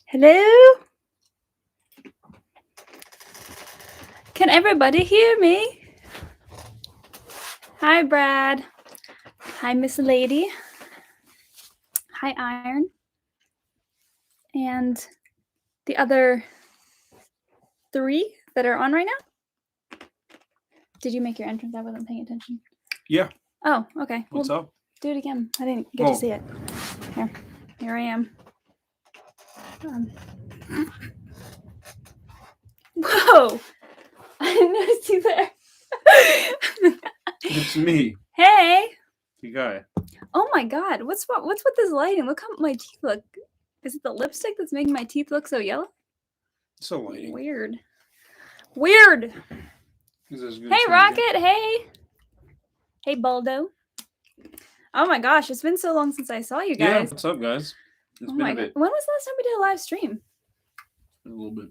Hello? Can everybody hear me? Hi, Brad. Hi, Miss Lady. Hi, Iron. And the other 3 that are on right now? Did you make your entrance? I wasn't paying attention. Yeah. Oh, okay. What's up? Do it again. I didn't get to see it. Here I am. Whoa! I didn't notice you there. It's me. Hey! You guy. Oh my god, what's with this lighting? Look how my teeth look. Is it the lipstick that's making my teeth look so yellow? So lighting. Weird. Hey, Rocket. Hey, Baldo. Oh my gosh, it's been so long since I saw you guys. Yeah, what's up, guys? It's been a bit. When was the last time we did a live stream? A little bit.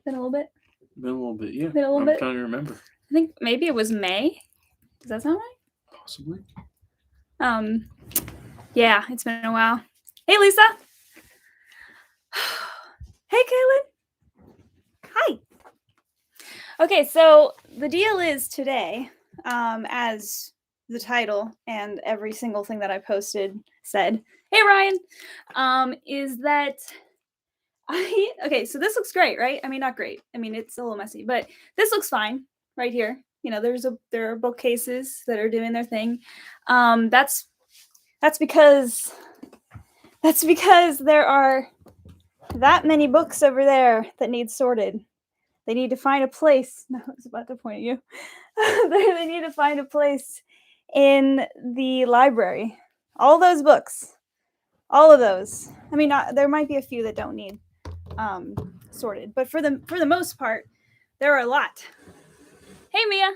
Been a little bit? Been a little bit, yeah. Been a little bit? I'm trying to remember. I think maybe it was May. Does that sound right? Possibly. Yeah, it's been a while. Hey, Lisa. Hey, Kaylin. Hi. Okay, so the deal is today, as the title and every single thing that I posted said, hey, Ryan, is that okay, so this looks great, right? I mean, not great. I mean, it's a little messy, but this looks fine right here. You know, there are bookcases that are doing their thing. That's because there are that many books over there that need sorted. They need to find a place. No, I was about to point at you. They need to find a place in the library. All those books. All of those. I mean, there might be a few that don't need sorted, but for the most part, there are a lot. Hey, Mia.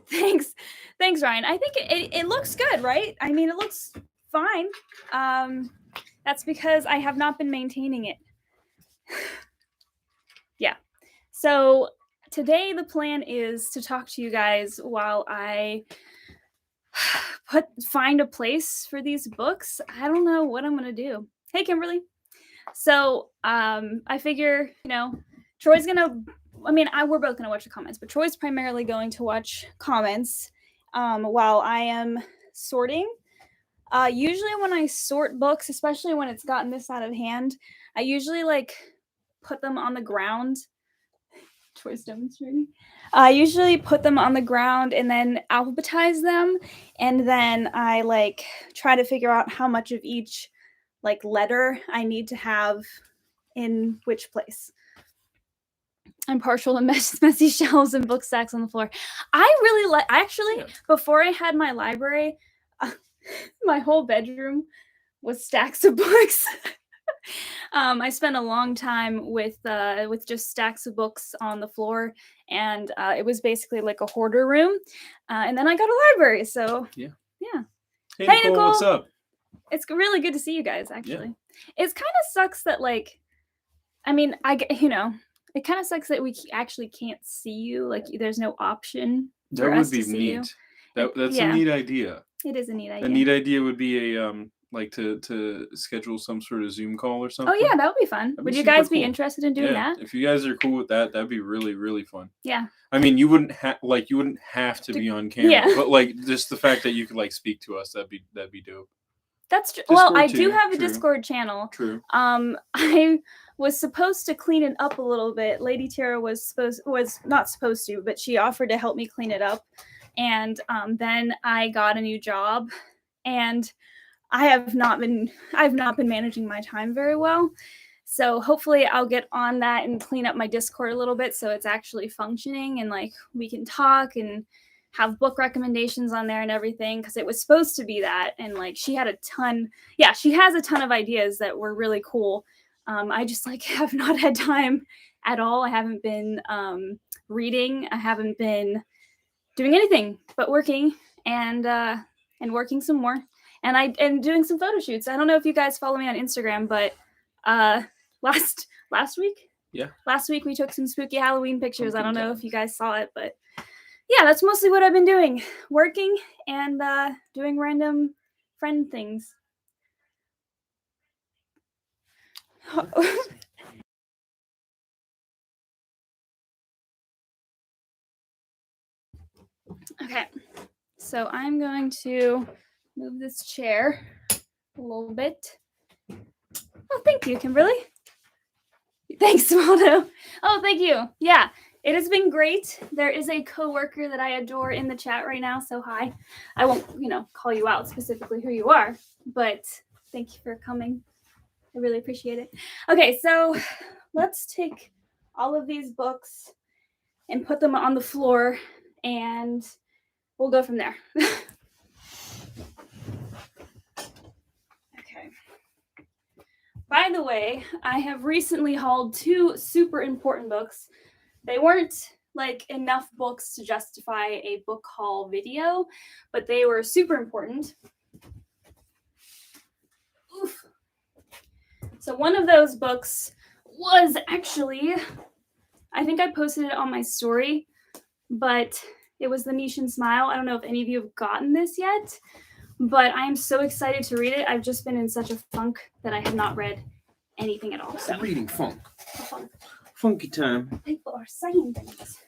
Thanks, Ryan. I think it looks good, right? I mean, it looks fine. That's because I have not been maintaining it. Yeah. So today the plan is to talk to you guys while I find a place for these books. I don't know what I'm gonna do. Hey, Kimberly. So I figure, Troy's gonna. I mean, we're both gonna watch the comments, but Troy's primarily going to watch comments while I am sorting. Usually when I sort books, especially when it's gotten this out of hand, I usually put them on the ground. Troy's demonstrating. I usually put them on the ground and then alphabetize them, and then I try to figure out how much of each letter I need to have in which place. I'm partial to messy shelves and book stacks on the floor. I really actually, before I had my library, my whole bedroom was stacks of books. I spent a long time with just stacks of books on the floor, and it was basically like a hoarder room. And then I got a library, so yeah. Hey, Nicole, what's up? It's really good to see you guys. Actually, it kind of sucks that I mean, it kind of sucks that we actually can't see you. There's no option. That would be neat. That's a neat idea. It is a neat idea. A neat idea would be to schedule some sort of Zoom call or something. Oh yeah, that would be fun. Would you guys be interested in doing that? If you guys are cool with that, that'd be really, really fun. Yeah. I mean, you wouldn't have to be on camera, but just the fact that you could speak to us, that'd be dope. That's true. Well, I do have a Discord channel. True. I was supposed to clean it up a little bit. Lady Tara was not supposed to, but she offered to help me clean it up. And then I got a new job, and I've not been managing my time very well. So hopefully I'll get on that and clean up my Discord a little bit so it's actually functioning and we can talk and have book recommendations on there and everything, because it was supposed to be that. And she had she has a ton of ideas that were really cool. I just have not had time at all. I haven't been reading. I haven't been doing anything but working and working some more. And doing some photo shoots. I don't know if you guys follow me on Instagram, but last week? Yeah. Last week we took some spooky Halloween pictures. I don't know if you guys saw it, but yeah, that's mostly what I've been doing. Working and doing random friend things. Okay, so I'm going to move this chair a little bit. Oh, thank you, Kimberly. Thanks, Waldo. Oh, thank you. Yeah, it has been great. There is a coworker that I adore in the chat right now, so hi. I won't, call you out specifically who you are, but thank you for coming. I really appreciate it. Okay, so let's take all of these books and put them on the floor, and we'll go from there. Okay. By the way, I have recently hauled 2 super important books. They weren't like enough books to justify a book haul video, but they were super important. Oof. So one of those books was actually, I think I posted it on my story, but it was The Niche and Smile. I don't know if any of you have gotten this yet, but I am so excited to read it. I've just been in such a funk that I have not read anything at all. So Reading funk. Funk. Funky time. People are saying things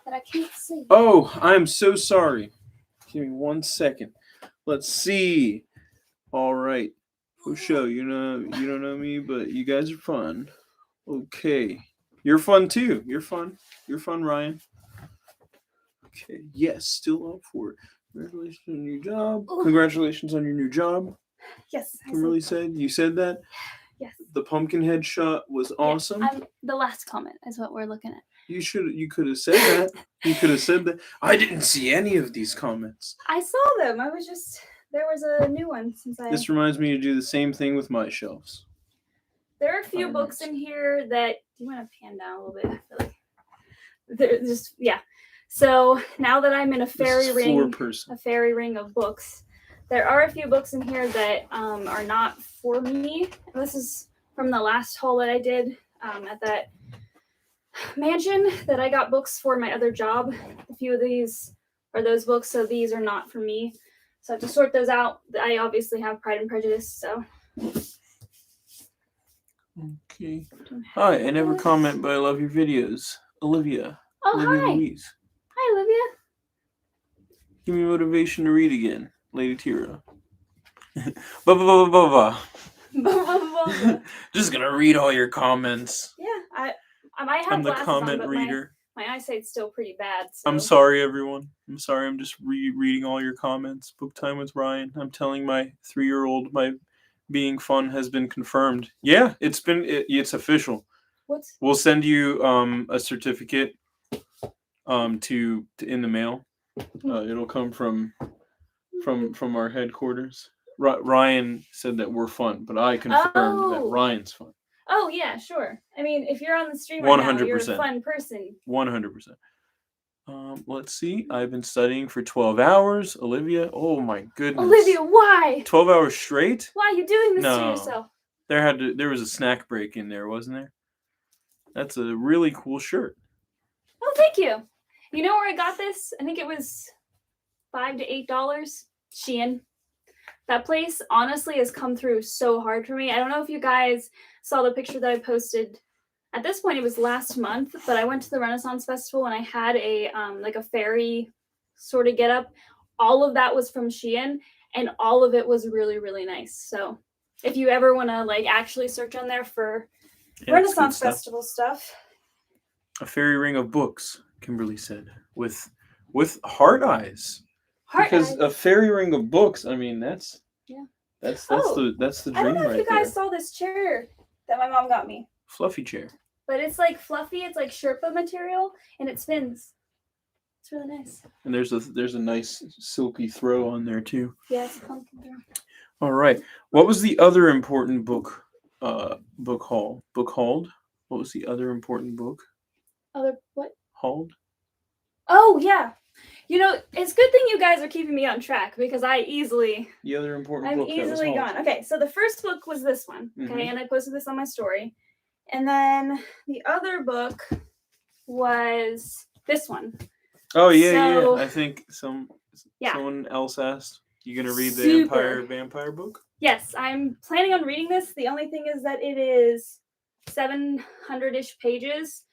that I can't see. Oh, I'm so sorry. Give me 1 second. Let's see. All right. For sure. You don't know me, but you guys are fun. Okay. You're fun too. You're fun. You're fun, Ryan. Okay. Yes, still up for it. Congratulations on your job. Ooh. Congratulations on your new job. Yes. Kimberly said. You said that? Yes. The pumpkin head shot was awesome. The last comment is what we're looking at. You could have said that. You could have said that. I didn't see any of these comments. I saw them. There was a new one since I. This reminds me to do the same thing with my shelves. There are a few books in here that. Do you want to pan down a little bit? I feel like they're just So now that I'm in a fairy ring of books, there are a few books in here that are not for me. And this is from the last haul that I did at that mansion that I got books for my other job. A few of these are those books, so these are not for me. So I have to sort those out. I obviously have Pride and Prejudice, so. Okay. Hi, I never comment, but I love your videos. Olivia. Oh, Olivia hi. Louise. Hi, Olivia. Give me motivation to read again. Lady Tira. Ba. Just gonna read all your comments. Yeah, I might have I'm the glasses comment on, but reader. My eyesight's still pretty bad. So. I'm sorry, everyone. I'm sorry. I'm just reading all your comments. Book time with Ryan. I'm telling my 3-year-old my being fun has been confirmed. Yeah, it's official. We'll send you a certificate to in the mail. It'll come from our headquarters. Ryan said that we're fun, but I confirmed that Ryan's fun. Oh yeah, sure. I mean, if you're on the stream right now, you're a fun person. 100%. Let's see. I've been studying for 12 hours. Olivia, oh my goodness. Olivia, why? 12 hours straight? Why are you doing this to yourself? There was a snack break in there, wasn't there? That's a really cool shirt. Oh, thank you. You know where I got this? I think it was $5 to $8. Shein. That place honestly has come through so hard for me. I don't know if you guys saw the picture that I posted. At this point, it was last month, but I went to the Renaissance Festival and I had a fairy sort of get up. All of that was from Shein, and all of it was really, really nice. So if you ever want to actually search on there for Renaissance Festival stuff. A fairy ring of books, Kimberly said, with heart eyes. Because a fairy ring of books, I mean, that's the dream. I don't know if you guys saw this chair that my mom got me. Fluffy chair. But it's fluffy. It's Sherpa material, and it spins. It's really nice. And there's a nice silky throw on there too. Yeah, it's a pumpkin throw. All right. What was the other important book haul? Book hauled? What was the other important book? Other what? Hauled? Oh yeah. It's a good thing you guys are keeping me on track because I'm easily gone. Okay, so the first book was this one. Okay, and I posted this on my story. And then the other book was this one. Oh yeah. I think someone else asked, you gonna read the Empire Vampire book? Yes, I'm planning on reading this. The only thing is that it is 700-ish pages,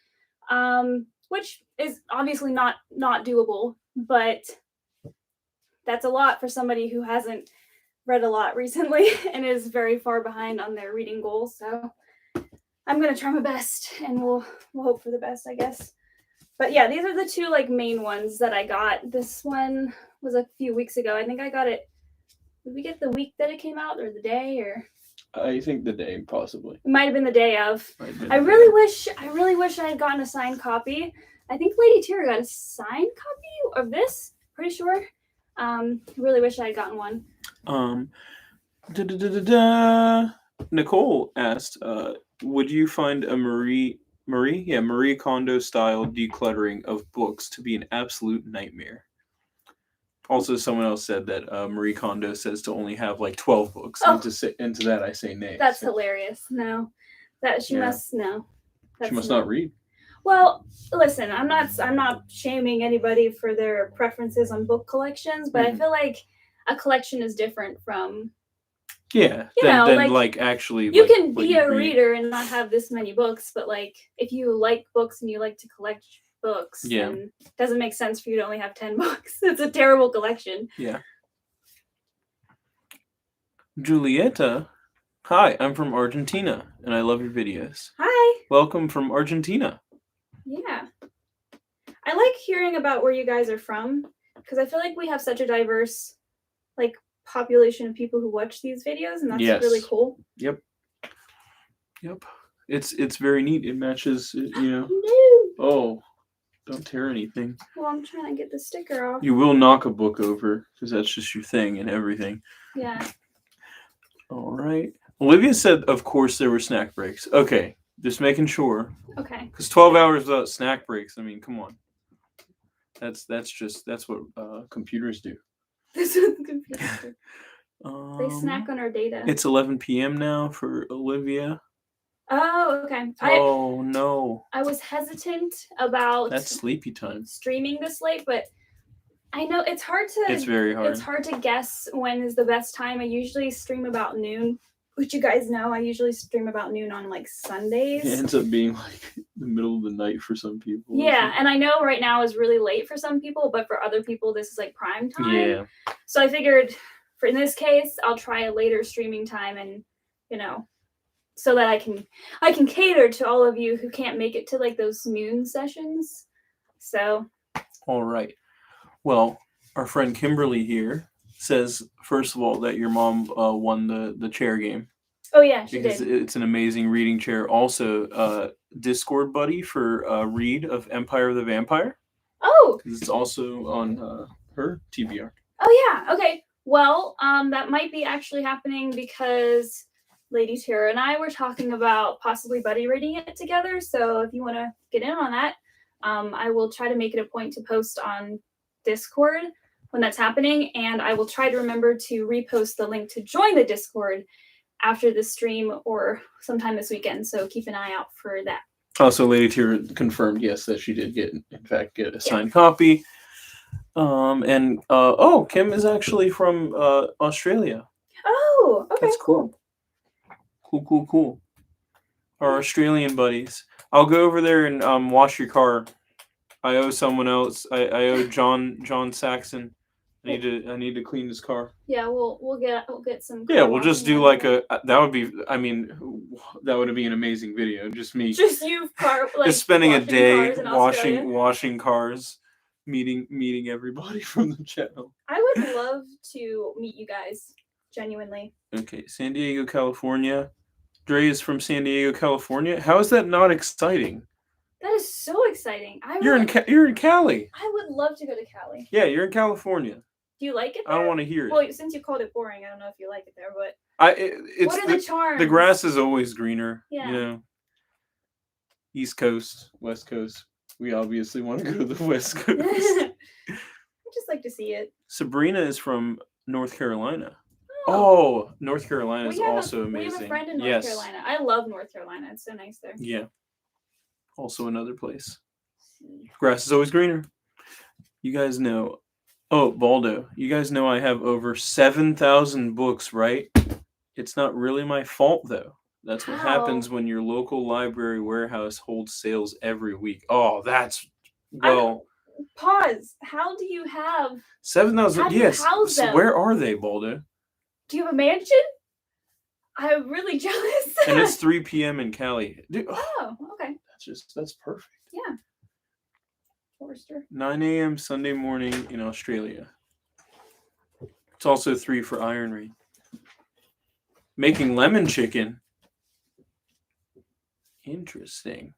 which is obviously not doable, but that's a lot for somebody who hasn't read a lot recently and is very far behind on their reading goals. So I'm gonna try my best, and we'll hope for the best, I guess. But yeah, these are the two like main ones that I got. This one was a few weeks ago. I think I got it. Did we get the week that it came out, or the day, or? I think the day, possibly. It might have been the day of. I really wish I had gotten a signed copy. I think Lady Tira got a signed copy of this. Pretty sure. Really wish I had gotten one. Nicole asked, would you find a Marie Kondo style decluttering of books to be an absolute nightmare? Also, someone else said that Marie Kondo says to only have like 12 books. Oh. And to that I say nay. That's hilarious. No. She must not read. Well, listen, I'm not shaming anybody for their preferences on book collections, but I feel like a collection is different from than actually you can be a reader and not have this many books, but like if you like books and you like to collect books, then it doesn't make sense for you to only have 10 books. It's a terrible collection. Yeah. Julieta, hi, I'm from Argentina and I love your videos. Hi. Welcome from Argentina. Yeah. I like hearing about where you guys are from because I feel like we have such a diverse like population of people who watch these videos, and that's really cool. Yep. It's very neat. It matches, No. Oh, don't tear anything. Well, I'm trying to get the sticker off. You will knock a book over because that's just your thing and everything. Yeah. All right. Olivia said, of course, there were snack breaks. Okay. Just making sure. Okay. Because 12 hours without snack breaks, I mean, come on. That's what computers do. That's what the computers do. They snack on our data. It's 11 p.m. now for Olivia. Oh, okay. No. I was hesitant about that's sleepy time. Streaming this late, but I know it's hard to. It's very hard. It's hard to guess when is the best time. I usually stream about noon, which you guys know. I usually stream about noon on like Sundays. It ends up being like the middle of the night for some people. Yeah, and I know right now is really late for some people, but for other people this is like prime time. Yeah. So I figured, for in this case, I'll try a later streaming time, and so that I can cater to all of you who can't make it to like those noon sessions. So. All right. Well, our friend Kimberly here says, first of all, that your mom won the chair game. Oh yeah, she did. It's an amazing reading chair. Also, Discord buddy for Read of Empire of the Vampire. Oh. It's also on her TBR. Oh yeah. Okay. Well, that might be actually happening because Lady Tara and I were talking about possibly buddy reading it together. So if you want to get in on that, I will try to make it a point to post on Discord when that's happening, and I will try to remember to repost the link to join the Discord after the stream or sometime this weekend. So keep an eye out for that. Also, Lady Tira confirmed, yes, that she did get a signed copy. Kim is actually from Australia. Oh, okay. That's cool. Cool. Our Australian buddies. I'll go over there and wash your car. I owe someone else. I owe John Saxon. I need to clean his car. Yeah, we'll get some. Yeah, we'll just do like that would be an amazing video. Just me. Just you just spending a day washing cars, meeting everybody from the channel. I would love to meet you guys, genuinely. Okay, San Diego, California. Dre is from San Diego, California. How is that not exciting? That is so exciting. You're in Cali. I would love to go to Cali. Yeah, you're in California. Do you like it there? I don't want to hear it. Well, since you called it boring, I don't know if you like it there, but what are the charms? The grass is always greener. Yeah. East Coast, West Coast. We obviously want to go to the West Coast. I just like to see it. Sabrina is from North Carolina. Oh, North Carolina is also amazing. We have a friend in North Carolina. I love North Carolina. It's so nice there. Yeah. Also another place. Grass is always greener. You guys know. Oh, Baldo. You guys know I have over 7,000 books, right? It's not really my fault, though. That's what How? happens when your local library warehouse holds sales every week. Oh, that's Pause. How do you have 7,000? How do you Yes. house them? Where are they, Baldo? Do you have a mansion? I'm really jealous. And it's 3 p.m. in Cali. Dude, Oh, okay. That's perfect. Yeah. Forrester. 9 a.m. Sunday morning in Australia. It's also 3 for Iron Read. Making lemon chicken. Interesting.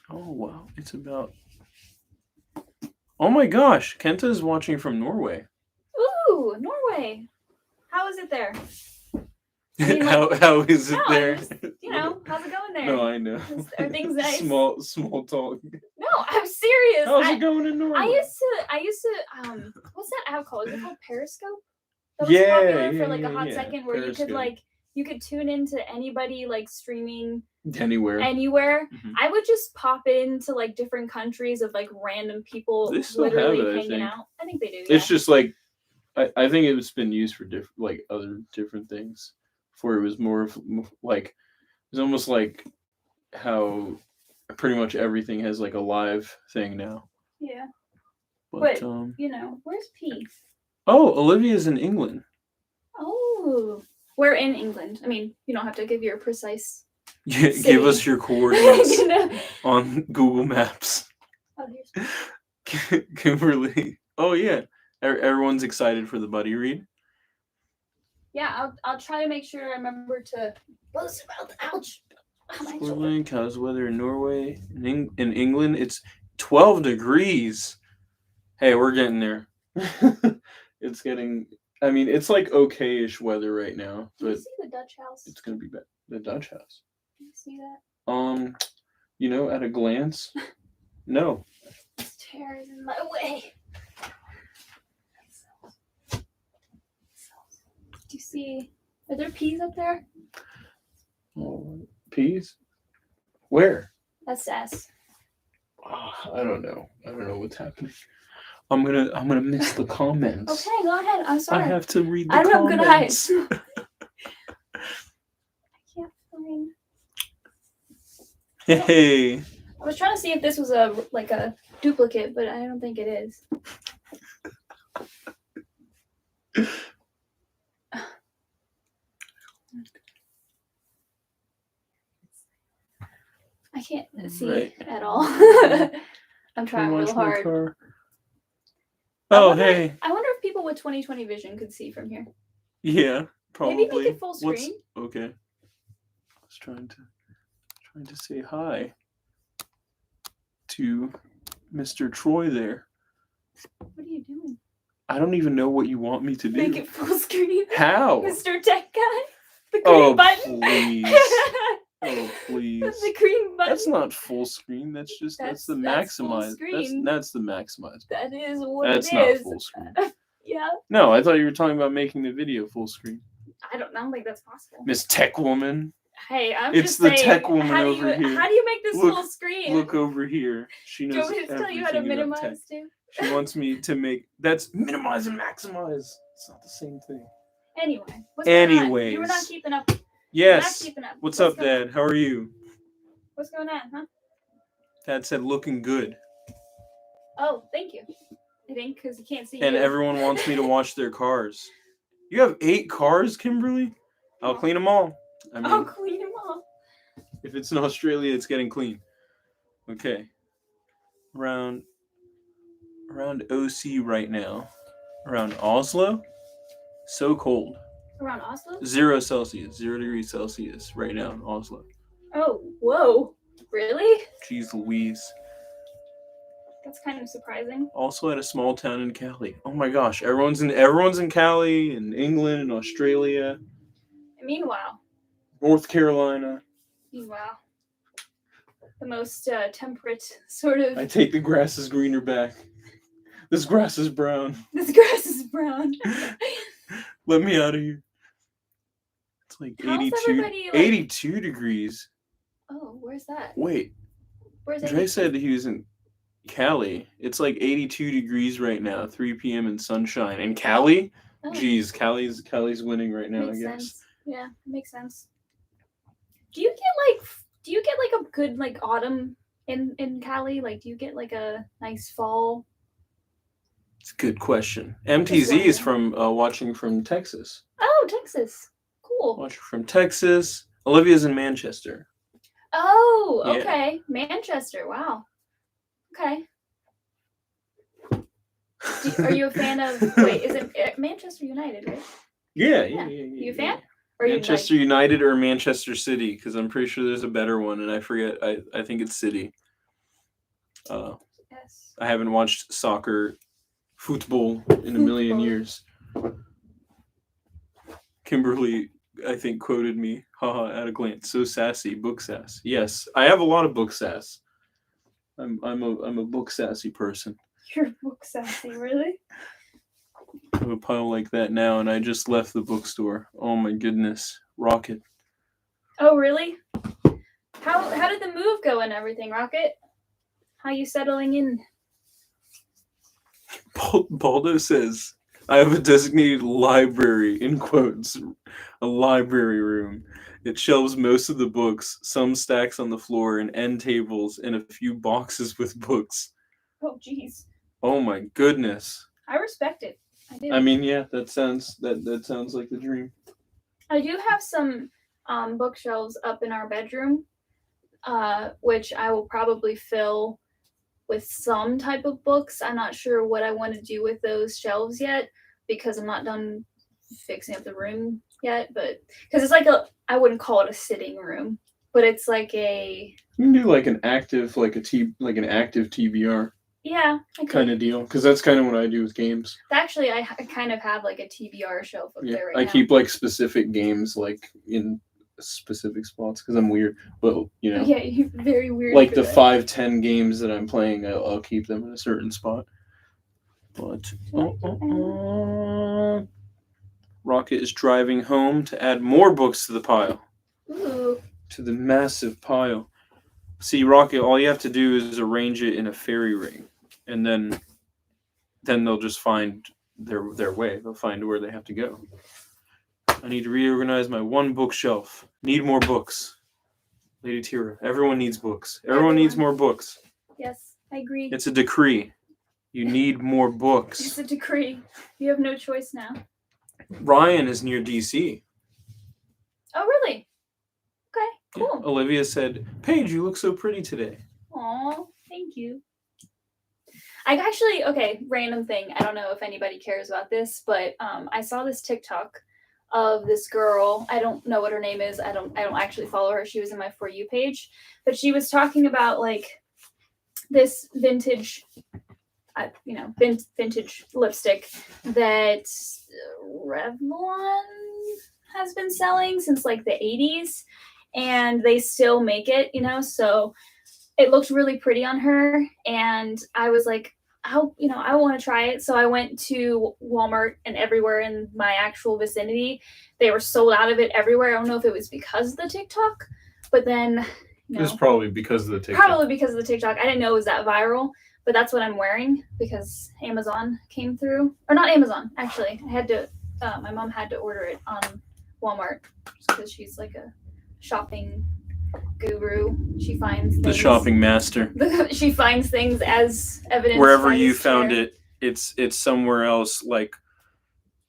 Oh, wow. It's about... Oh my gosh. Kenta is watching from Norway. Ooh, Norway. How is it there? I mean, how is it there? Just, how's it going there? No, I know. Are things nice? Small talk. No, I'm serious. How's it going in Norway? I used to what's that app called? Is it called Periscope? That was popular for like a hot second where Periscope. you could tune into anybody like streaming anywhere. Mm-hmm. I would just pop into like different countries of like random people literally hanging out. I think they do. It's just like I think it's been used for other different things. Before it was more of like it was almost like how pretty much everything has like a live thing now. Yeah. But where's P? Oh, Olivia's in England. Oh, we're in England. I mean, you don't have to give your precise. Yeah, give us your coordinates on Google Maps. Oh, here's Kimberly. Oh yeah, everyone's excited for the buddy read. Yeah, I'll try to make sure I remember to. Ouch. Scotland, how's the weather in Norway? In England, it's 12 degrees. Hey, we're getting there. It's getting. I mean, it's like okay-ish weather right now, but you see the Dutch house? It's gonna be bad. The Dutch house. Can you see that? At a glance, no. This chair is in my way. Do you see? Are there peas up there? Oh, peas? Where? That's S. Oh, I don't know. I don't know what's happening. I'm gonna miss the comments. Okay, go ahead. I'm sorry. I have to read the comments. I don't have good comments. eyes. I can't find. Hey. I was trying to see if this was a duplicate, but I don't think it is. I can't see at all. I'm trying real hard. Hey. I wonder if people with 20/20 vision could see from here. Yeah, probably. Maybe make it full screen. Okay. I was trying to say hi to Mr. Troy there. What are you doing? I don't even know what you want me to do. Make it full screen. How? Mr. Tech Guy? The green button? Please. Oh, please. The green button. That's not full screen. That's the maximize. That's the maximize. That is what that's it is. That's not full screen. Yeah. No, I thought you were talking about making the video full screen. I don't think that's possible. Miss Tech Woman. Hey, it's the saying, tech woman over here. How do you make this full screen? Look over here. She knows. Do you want me to tell you how to minimize too? She wants me to make. That's minimize and maximize. It's not the same thing. Anyway. Anyways. You were not keeping up. Yes. Not keeping up. What's up, Dad? How are you? What's going on, huh? Dad said looking good. Oh, thank you. I think because you can't see. And everyone wants me to wash their cars. You have 8 cars, Kimberly? I'll clean them all. I'll clean them all. If it's in Australia, it's getting clean. Okay. Around OC right now. Around Oslo. So cold. Around Oslo? 0 Celsius. 0 degrees Celsius right now in Oslo. Oh, whoa. Really? Jeez Louise. That's kind of surprising. Also at a small town in Cali. Oh my gosh. Everyone's in Cali, in England, and Australia. Meanwhile. North Carolina. Meanwhile. The most temperate sort of... I take the grass is greener back. This grass is brown. This grass is brown. Let me out of here. It's like 82 degrees. Oh, where's that? Wait. Where's Dre said he was in Cali. It's like 82 degrees right now, 3 p.m. in sunshine. And Cali? Oh. Geez, Cali's winning right now, I guess. Yeah, it makes sense. Do you get like a good like autumn in Cali? Like, do you get like a nice fall? It's a good question. MTZ is from watching from Texas. Oh, Texas. Cool. Watching from Texas. Olivia's in Manchester. Oh, okay. Yeah. Manchester. Wow. Okay. Are you a fan of? Wait, is it Manchester United, right? Yeah. You a fan? Or Manchester United or Manchester City? Because I'm pretty sure there's a better one, and I forget. I think it's City. Yes. I haven't watched football in a million years. Kimberly, I think, quoted me, haha, at a glance. So sassy, book sass. Yes, I have a lot of book sass. I'm a book sassy person. You're book sassy, really? I have a pile like that now, and I just left the bookstore. Oh my goodness, Rocket. Oh really? How did the move go and everything, Rocket? How you settling in? Baldo says, I have a designated library, in quotes, a library room. It shelves most of the books, some stacks on the floor, and end tables, and a few boxes with books. Oh, jeez. Oh my goodness. I respect it. I do. I mean, yeah, that sounds like the dream. I do have some bookshelves up in our bedroom, which I will probably fill with some type of books. I'm not sure what I want to do with those shelves yet because I'm not done fixing up the room yet. But because it's like I wouldn't call it a sitting room, but it's like a. You can do like an active TBR. Yeah, kind of deal, because that's kind of what I do with games. Actually, I kind of have like a TBR shelf up there right now. I keep like specific games like in specific spots because I'm weird, but you know. Yeah, you're very weird. Like the 5-10 games that I'm playing, I'll keep them in a certain spot. But Rocket is driving home to add more books to the pile. Ooh. To the massive pile. See, Rocket, all you have to do is arrange it in a fairy ring, and then they'll just find their way. They'll find where they have to go. I need to reorganize my one bookshelf. Need more books. Lady Tira, everyone needs books. Everyone needs more books. Yes, I agree. It's a decree. You need more books. It's a decree. You have no choice now. Ryan is near DC. Oh, really? Okay, cool. Yeah. Olivia said, Paige, you look so pretty today. Aw, thank you. Random thing. I don't know if anybody cares about this, but I saw this TikTok of this girl. I don't know what her name is. I don't actually follow her. She was in my For You page, but she was talking about like this vintage vintage lipstick that Revlon has been selling since like the 80s, and they still make it, so it looked really pretty on her, and I was like, I want to try it. So I went to Walmart, and everywhere in my actual vicinity, they were sold out of it everywhere. I don't know if it was because of the TikTok, but then it was probably because of the TikTok. I didn't know it was that viral, but that's what I'm wearing because Amazon came through, or not Amazon, actually. I had to. My mom had to order it on Walmart because she's like a shopping guru. She finds things, the shopping master. She finds things as evidence. Wherever you found it, it's somewhere else like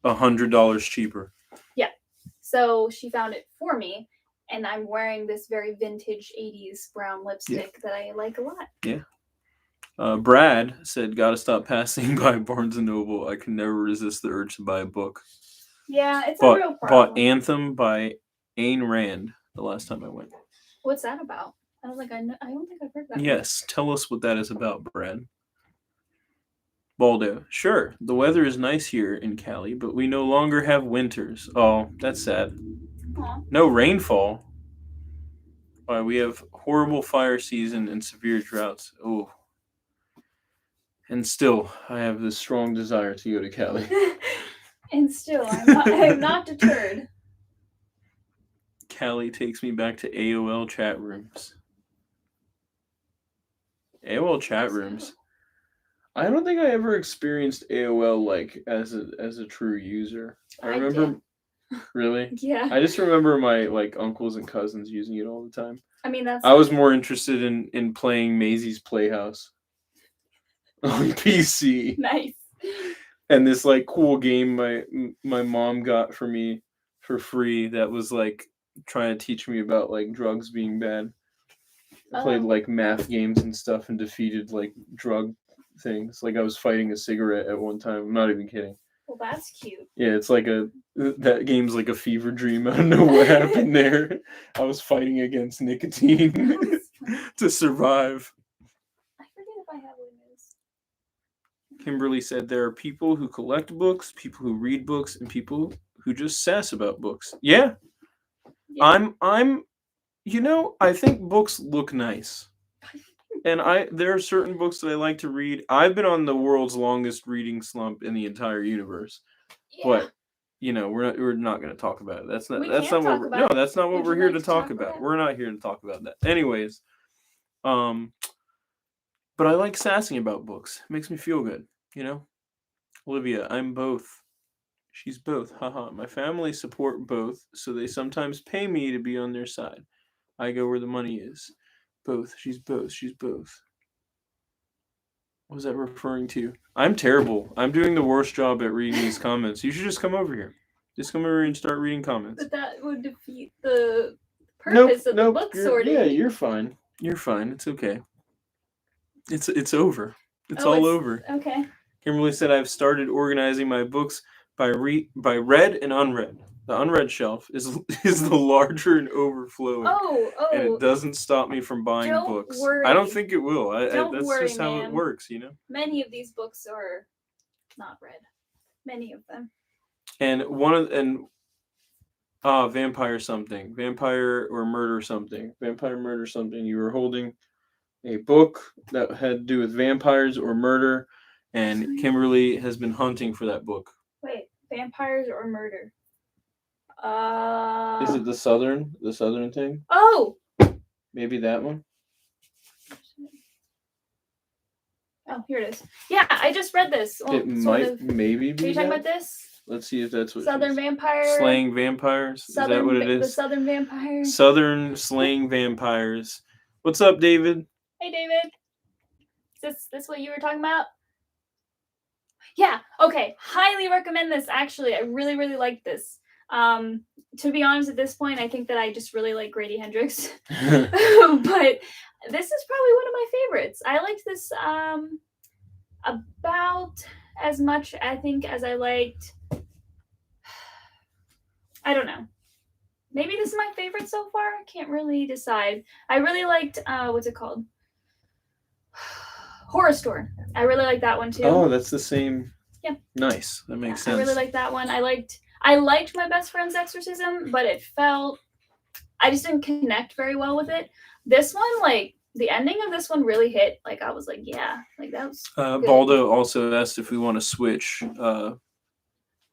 $100 cheaper. Yeah. So she found it for me, and I'm wearing this very vintage 80s brown lipstick that I like a lot. Yeah. Brad said, gotta stop passing by Barnes & Noble. I can never resist the urge to buy a book. Yeah, it's a real problem. Bought Anthem by Ayn Rand the last time I went. What's that about? I don't think I've heard that. Yes, tell us what that is about, Brad. Baldo, sure, the weather is nice here in Cali, but we no longer have winters. Oh, that's sad. Aww. No rainfall. Why, we have horrible fire season and severe droughts. Oh. And still, I have this strong desire to go to Cali. And still, I am not deterred. Cali takes me back to AOL chat rooms. AOL chat rooms. I don't think I ever experienced AOL like as a true user. I remember Really? Yeah. I just remember my like uncles and cousins using it all the time. I mean, that's. I was more interested in playing Maisie's Playhouse on PC. Nice. And this like cool game my mom got for me for free that was like trying to teach me about like drugs being bad. I played like math games and stuff and defeated like drug things. Like I was fighting a cigarette at one time. I'm not even kidding. Well, that's cute. Yeah, it's like that game's like a fever dream. I don't know what happened there. I was fighting against nicotine to survive. I forget if I have one of those. Kimberly said there are people who collect books, people who read books, and people who just sass about books. Yeah. I'm I think books look nice. And there are certain books that I like to read. I've been on the world's longest reading slump in the entire universe. Yeah. But we're not going to talk about it. That's not what we're here to talk about. We're not here to talk about that. Anyways, but I like sassing about books. It makes me feel good, Olivia, I'm both. She's both. Haha. My family support both, so they sometimes pay me to be on their side. I go where the money is. Both. She's both. She's both. What was that referring to? I'm terrible. I'm doing the worst job at reading these comments. You should just come over here. Just come over here and start reading comments. But that would defeat the purpose of the book sorting. Yeah, you're fine. You're fine. It's okay. It's over. It's all over. Okay. Kimberly said I've started organizing my books by read and unread. The unread shelf is the larger and overflowing. Oh. And it doesn't stop me from buying books. Worry. I don't think it will. That's worry, just how it works, Many of these books are not read. Many of them. And vampire something. Vampire or murder something. Vampire murder something. You were holding a book that had to do with vampires or murder, and Kimberly has been hunting for that book. Wait, vampires or murder? Is it the southern thing? Oh! Maybe that one? Oh, here it is. Yeah, I just read this. Well, it might maybe be. Are you talking about this? Let's see if that's what Southern vampire. Slaying vampires? Is that what it is? The southern vampires. Southern slaying vampires. What's up, David? Hey, David. Is this what you were talking about? Yeah, okay. Highly recommend this, actually. I really, really like this. To be honest, at this point, I think that I just really like Grady Hendrix. But this is probably one of my favorites. I liked this about as much, I think, as I liked... I don't know. Maybe this is my favorite so far. I can't really decide. I really liked, what's it called? Horror Store. I really like that one too. Oh, that's the same. Yeah. Nice. That makes sense. I really like that one. I liked My Best Friend's Exorcism, but I just didn't connect very well with it. This one, like, the ending of this one really hit. Like, I was like, yeah, like that was good. Baldo also asked if we want to switch.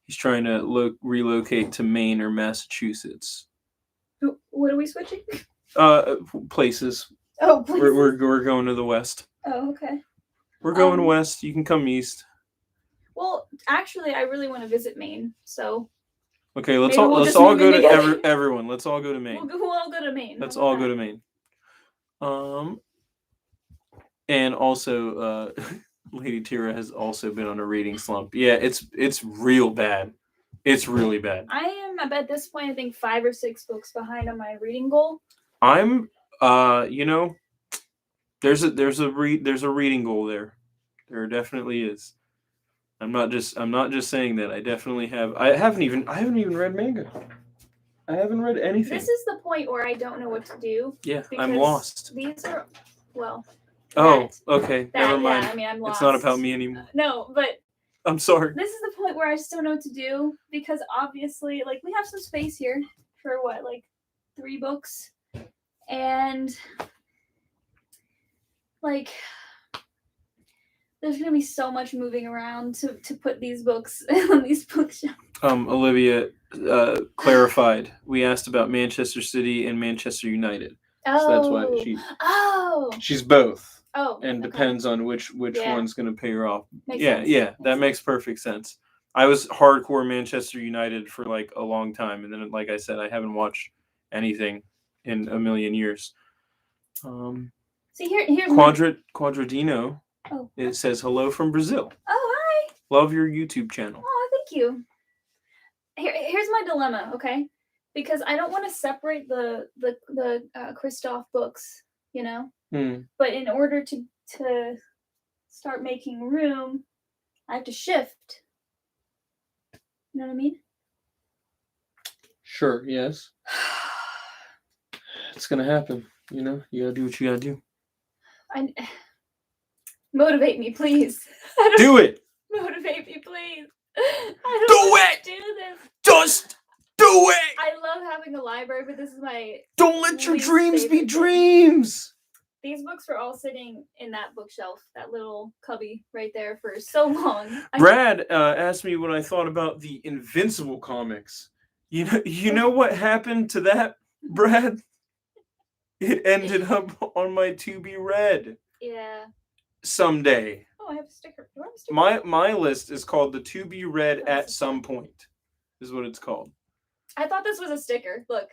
He's trying to relocate to Maine or Massachusetts. What are we switching? Places. Oh, places. We're going to the west. Oh, okay. We're going west. You can come east. Well, actually, I really want to visit Maine. So. Okay, let's all go to everyone. Let's all go to Maine. We'll all go to Maine. Let's all go to Maine. And also, Lady Tira has also been on a reading slump. Yeah, it's real bad. It's really bad. I am at this point, I think 5 or 6 books behind on my reading goal. I'm, there's a reading goal there. There definitely is. I'm not just saying that. I definitely have. I haven't even read manga. I haven't read anything. This is the point where I don't know what to do. Yeah, I'm lost. These are, well. Okay. Never mind. Yeah, I mean, I'm lost. It's not about me anymore. No, but. I'm sorry. This is the point where I just don't know what to do because obviously, like, we have some space here for 3 books, and like, there's gonna be so much moving around to put these books on these bookshelves. Olivia clarified. We asked about Manchester City and Manchester United. Oh. So that's why she's both. Oh. And depends on which one's going to pay her off. Makes sense. That makes perfect sense. I was hardcore Manchester United for like a long time, and then, like I said, I haven't watched anything in a million years. See, here's Quadradino. Oh. It says hello from Brazil. Oh, hi. Love your YouTube channel. Oh, thank you. Here's my dilemma, okay? Because I don't want to separate the Christoph books, you know. But in order to start making room, I have to shift. You know what I mean? Sure. Yes. It's gonna happen. You know, you gotta do what you gotta do. Motivate me, please. Do it. Motivate me, please. I don't want to do this. Just do it. I love having a library, but this is my. Don't let your dreams be dreams. These books were all sitting in that bookshelf, that little cubby right there for so long. Brad asked me what I thought about the Invincible comics. You know what happened to that, Brad? It ended up on my to be read. Yeah. Someday. Oh, I have a sticker. Do I have a sticker? My list is called the to be read at some point. Is what it's called. I thought this was a sticker. Look,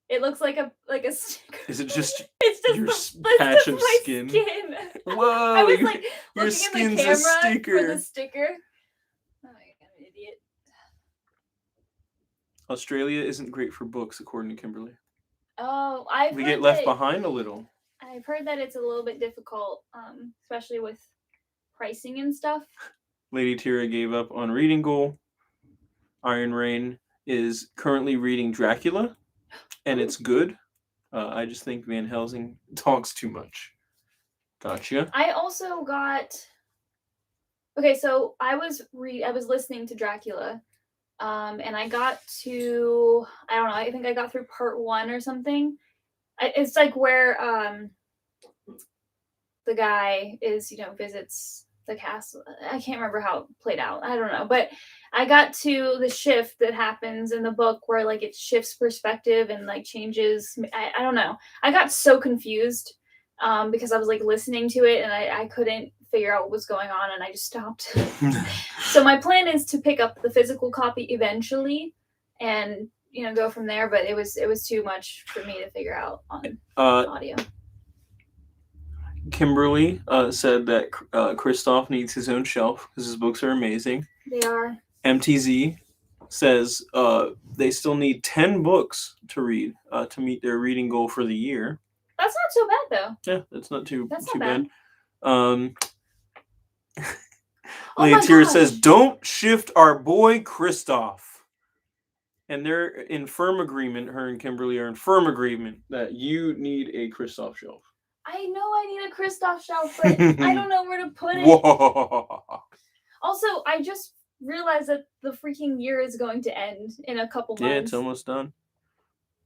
it looks like a sticker. Is it just? It's just your patch of skin. Whoa! I was like your looking in skin's the camera a sticker. for the sticker. Oh, I'm an idiot. Australia isn't great for books, according to Kimberly. Oh, we get left behind a little. I've heard that it's a little bit difficult, especially with pricing and stuff. Lady Tira gave up on reading goal. Iron Rain is currently reading Dracula, and it's good. I just think Van Helsing talks too much. Gotcha. I also got. Okay, so I was listening to Dracula, and I got to, I don't know, I think I got through part 1 or something. It's like where the guy is, visits the castle. I can't remember how it played out. I don't know, but I got to the shift that happens in the book where like it shifts perspective and like changes. I don't know. I got so confused because I was like listening to it and I couldn't figure out what was going on and I just stopped. So my plan is to pick up the physical copy eventually and go from there, but it was too much for me to figure out on audio. Kimberly said that Christoph needs his own shelf because his books are amazing. They are. MTZ says they still need 10 books to read to meet their reading goal for the year. That's not so bad, though. Yeah, that's not too bad. Lady Tira says, don't shift our boy Christoph. And they're in firm agreement, her and Kimberly are in firm agreement that you need a Christoph shelf. I know I need a Christoph shelf, but I don't know where to put it. Whoa. Also, I just realized that the freaking year is going to end in a couple months. Yeah, it's almost done.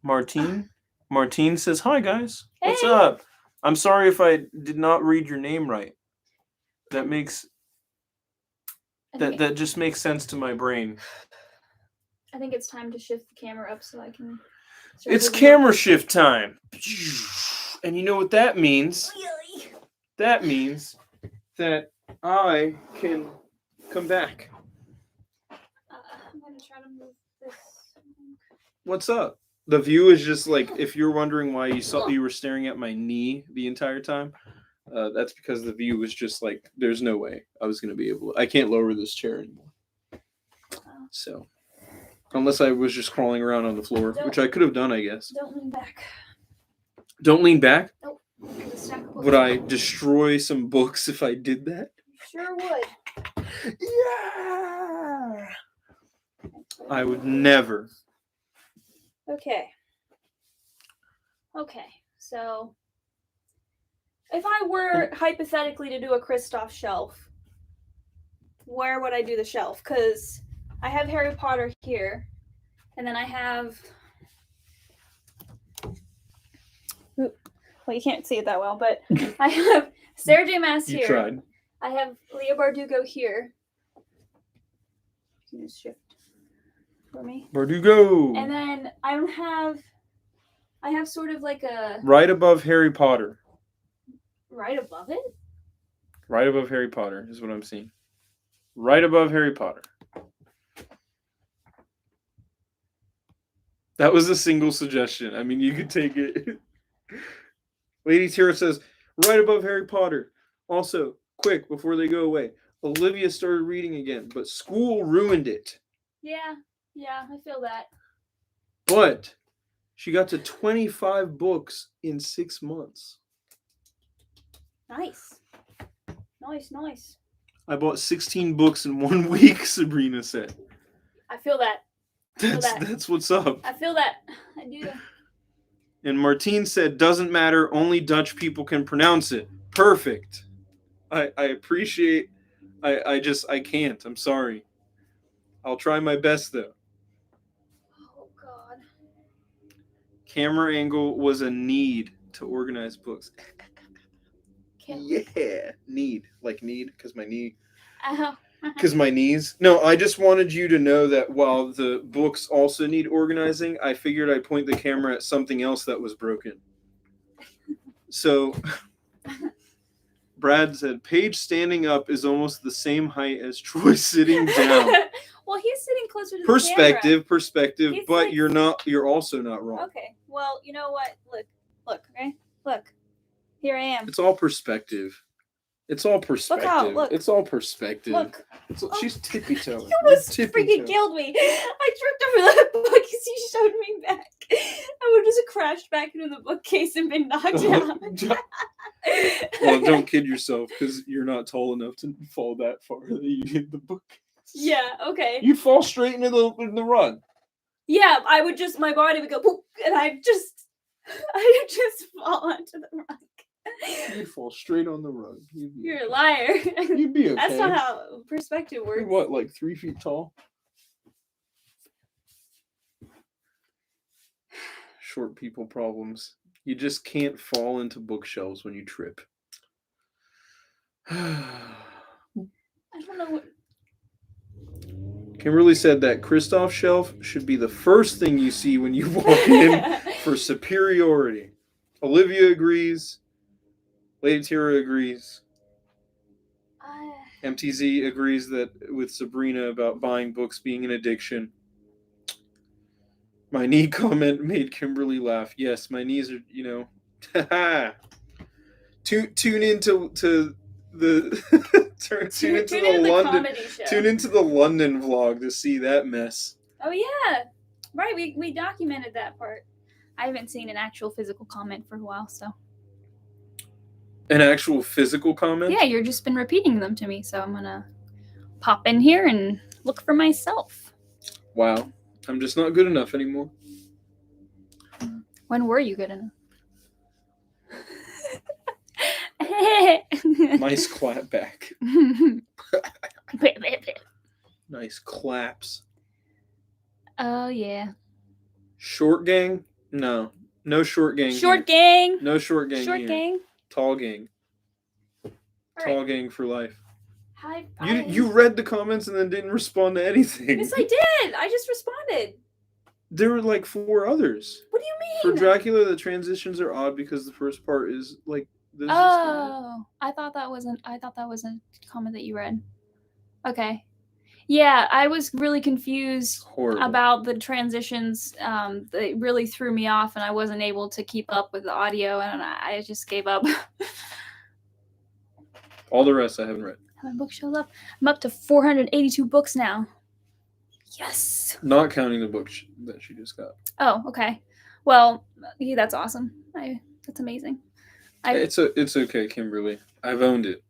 Martine says, hi, guys. Hey. What's up? I'm sorry if I did not read your name right. That makes... That just makes sense to my brain. I think it's time to shift the camera up so I can... It's camera shift time. And you know what that means? Really? That means that I can come back. I'm going to try to move this. What's up? The view is just like, if you're wondering why you were staring at my knee the entire time, that's because the view was just like, there's no way I was going to be able to. I can't lower this chair anymore. So, unless I was just crawling around on the floor, which I could have done, I guess. Don't lean back. Don't lean back? Nope. Would I destroy some books if I did that? Sure would. Yeah! I would never. Okay, so if I were hypothetically to do a Christoph shelf, where would I do the shelf? Because I have Harry Potter here, and then I have... Well, you can't see it that well, but I have Sarah J. Maas here. You tried. I have Leah Bardugo here. Can you just shift for me? Bardugo! And then I have sort of like a... Right above Harry Potter. Right above it? Right above Harry Potter is what I'm seeing. Right above Harry Potter. That was a single suggestion. I mean, you could take it. Lady Tira says, right above Harry Potter. Also, quick, before they go away, Olivia started reading again, but school ruined it. Yeah, I feel that. But she got to 25 books in 6 months. Nice. I bought 16 books in 1 week, Sabrina said. I feel that. That's what's up. I feel that. I do. And Martine said, doesn't matter, only Dutch people can pronounce it. Perfect. I appreciate. I can't. I'm sorry. I'll try my best though. Oh God. Camera angle was a need to organize books. Yeah, need because my knee. Because my knees. No, I just wanted you to know that while the books also need organizing, I figured I'd point the camera at something else that was broken. So, Brad said, Paige standing up is almost the same height as Troy sitting down. Well, he's sitting closer to the Perspective, he's but like... you're also not wrong. Okay, well, you know what? Look, okay? Look. Here I am. It's all perspective. It's all perspective. Look. It's all perspective. Look. She's tippy-toeing. You almost freaking killed me. I tripped over that book as you showed me back. I would have just crashed back into the bookcase and been knocked out. Well, don't kid yourself, because you're not tall enough to fall that far that you hit the bookcase. Yeah, okay. You'd fall straight into the rug. Yeah, my body would go poop, and I'd just fall onto the rug. You'd fall straight on the rug. You're a liar. You'd be okay. That's not how perspective works. You're what, like 3 feet tall? Short people problems. You just can't fall into bookshelves when you trip. I don't know what... Kimberly said that Kristoff shelf should be the first thing you see when you walk in for superiority. Olivia agrees. Lady Tira agrees. MTZ agrees that with Sabrina about buying books being an addiction. My knee comment made Kimberly laugh. Yes, my knees are, tune into the tune into the London vlog to see that mess. Oh yeah, right. We documented that part. I haven't seen an actual physical comment for a while, so. An actual physical comment? Yeah, you've just been repeating them to me, so I'm gonna pop in here and look for myself. Wow, I'm just not good enough anymore. When were you good enough? Nice clap back. Nice claps. Oh yeah. Short gang? No short gang. Short gang. No short gang. Short here. gang. Tall gang. All Tall right. gang for life. Hi. You read the comments and then didn't respond to anything. Yes, I did. I just responded. There were like 4 others. What do you mean? For Dracula, the transitions are odd because the first part is like this. Oh, I thought that was a comment that you read. Okay. Yeah, I was really confused about the transitions. They really threw me off, and I wasn't able to keep up with the audio, and I just gave up. All the rest I haven't read. My book shows up. I'm up to 482 books now. Yes. Not counting the book that she just got. Oh, okay. Well, yeah, that's awesome. That's amazing. It's okay, Kimberly. I've owned it.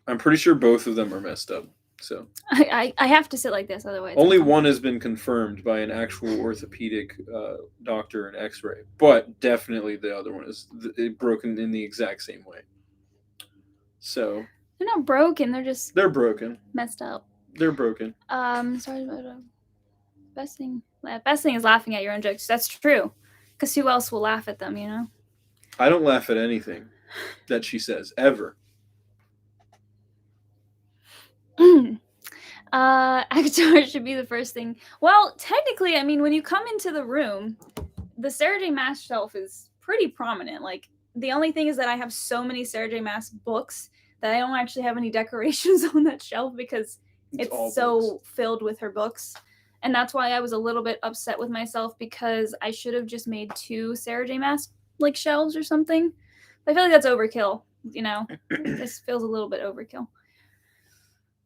I'm pretty sure both of them are messed up. So I have to sit like this, otherwise. Only one has been confirmed by an actual orthopedic doctor and X-ray, but definitely the other one is broken in the exact same way. So they're not broken; they're broken, messed up. They're broken. Sorry about best thing is laughing at your own jokes. That's true, because who else will laugh at them? I don't laugh at anything that she says ever. Akatar should be the first thing. Well, technically, I mean, when you come into the room, the Sarah J. Maas shelf is pretty prominent. Like, the only thing is that I have so many Sarah J. Maas books that I don't actually have any decorations on that shelf because it's so filled with her books. And that's why I was a little bit upset with myself, because I should have just made 2 Sarah J. Maas like shelves or something. I feel like that's overkill, This feels a little bit overkill.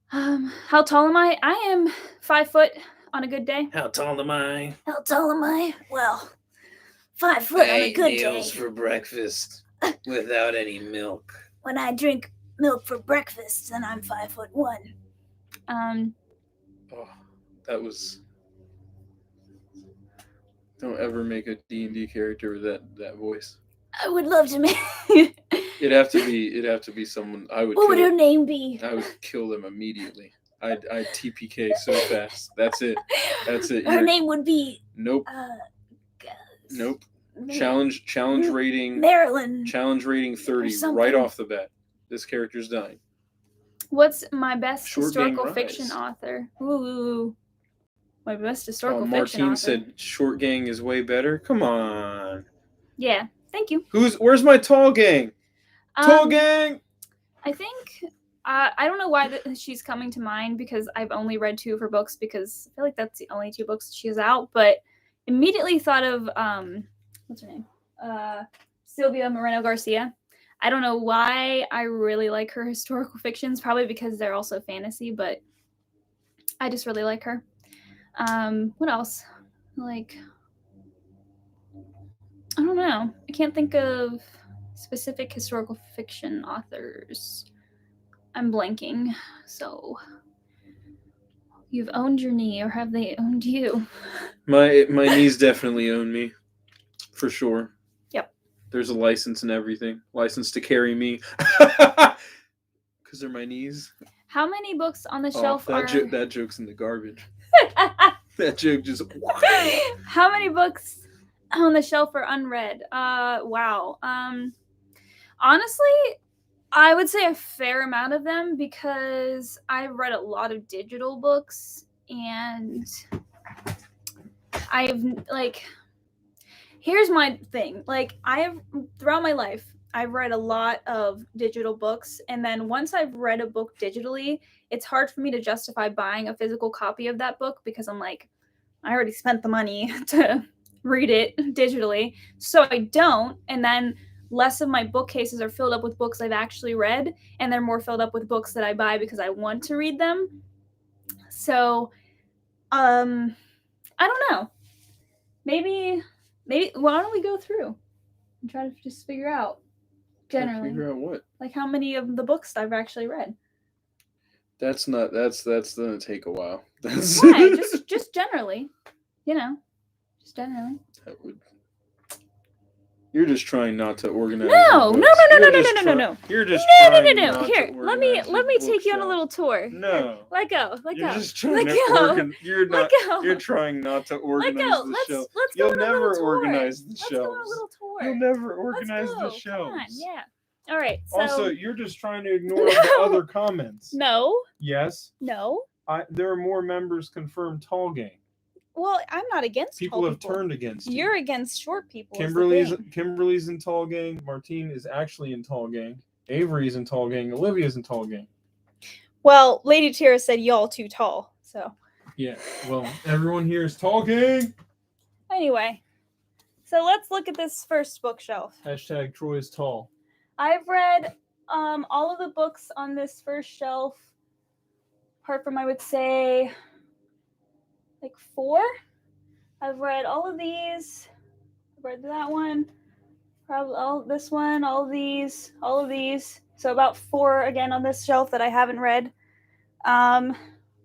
How tall am I? I am 5 foot on a good day. How tall am I? How tall am I? Well, 5 foot on a good day. Meals for breakfast without any milk. When I drink milk for breakfast, then I'm 5'1". Oh, that was. Don't ever make a D&D character with that voice. I would love to make. It'd have to be someone I would. What would her name be? I would kill them immediately. I'd TPK so fast. That's it. Her name would be. Nope. Nope. Challenge rating. Marilyn. Challenge rating 30 right off the bat. This character's dying. What's my best Short historical Gang fiction Rise. author? Ooh. My best historical fiction author. Martine said Short Gang is way better. Come on. Yeah. Thank you. Where's my Tall Gang? Tall Gang! I think, I don't know why she's coming to mind, because I've only read 2 of her books, because I feel like that's the only 2 books she has out, but immediately thought of, what's her name? Silvia Moreno Garcia. I don't know why I really like her historical fictions, probably because they're also fantasy, but I just really like her. What else? Like, I don't know. I can't think of specific historical fiction authors. I'm blanking. So, you've owned your knee, or have they owned you? My knees definitely own me, for sure. Yep. There's a license and everything. License to carry me. Because they're my knees. How many books on the shelf are... That joke's in the garbage. That joke just... How many books on the shelf are unread? Wow. Honestly, I would say a fair amount of them, because I've read a lot of digital books, and here's my thing. Throughout my life, I've read a lot of digital books, and then once I've read a book digitally, it's hard for me to justify buying a physical copy of that book, because I'm like, I already spent the money to read it digitally, so I don't, and then less of my bookcases are filled up with books I've actually read, and they're more filled up with books that I buy because I want to read them. So, I don't know. Maybe, why don't we go through and try to just figure out, generally. Figure out what? Like how many of the books I've actually read. That's gonna take a while. Why? Just generally. Just generally. That would... You're just trying not to organize. No. You're just No. Here, let me take you on a little tour. No. Let go. You're just trying to You're trying not to organize the show. Let's go on a little tour. Organize the Let's go on a little tour. You'll never organize the shelves. Come on, yeah. All right. So... Also, you're just trying to ignore the other comments. No. Yes. No. There are more members confirmed Tall Gang. Well, I'm not against people. Tall Have turned against you. You're against short people. Kimberly's in Tall Gang. Martine is actually in Tall Gang. Avery's in Tall Gang. Olivia's in Tall Gang. Well, Lady Tira said y'all too tall, so. Yeah. Well, everyone here is Tall Gang. Anyway, so let's look at this first bookshelf. # Troy is tall. I've read all of the books on this first shelf, apart from, I would say, like 4. I've read all of these. I've read that one. Probably this one, all of these. So about 4 again on this shelf that I haven't read.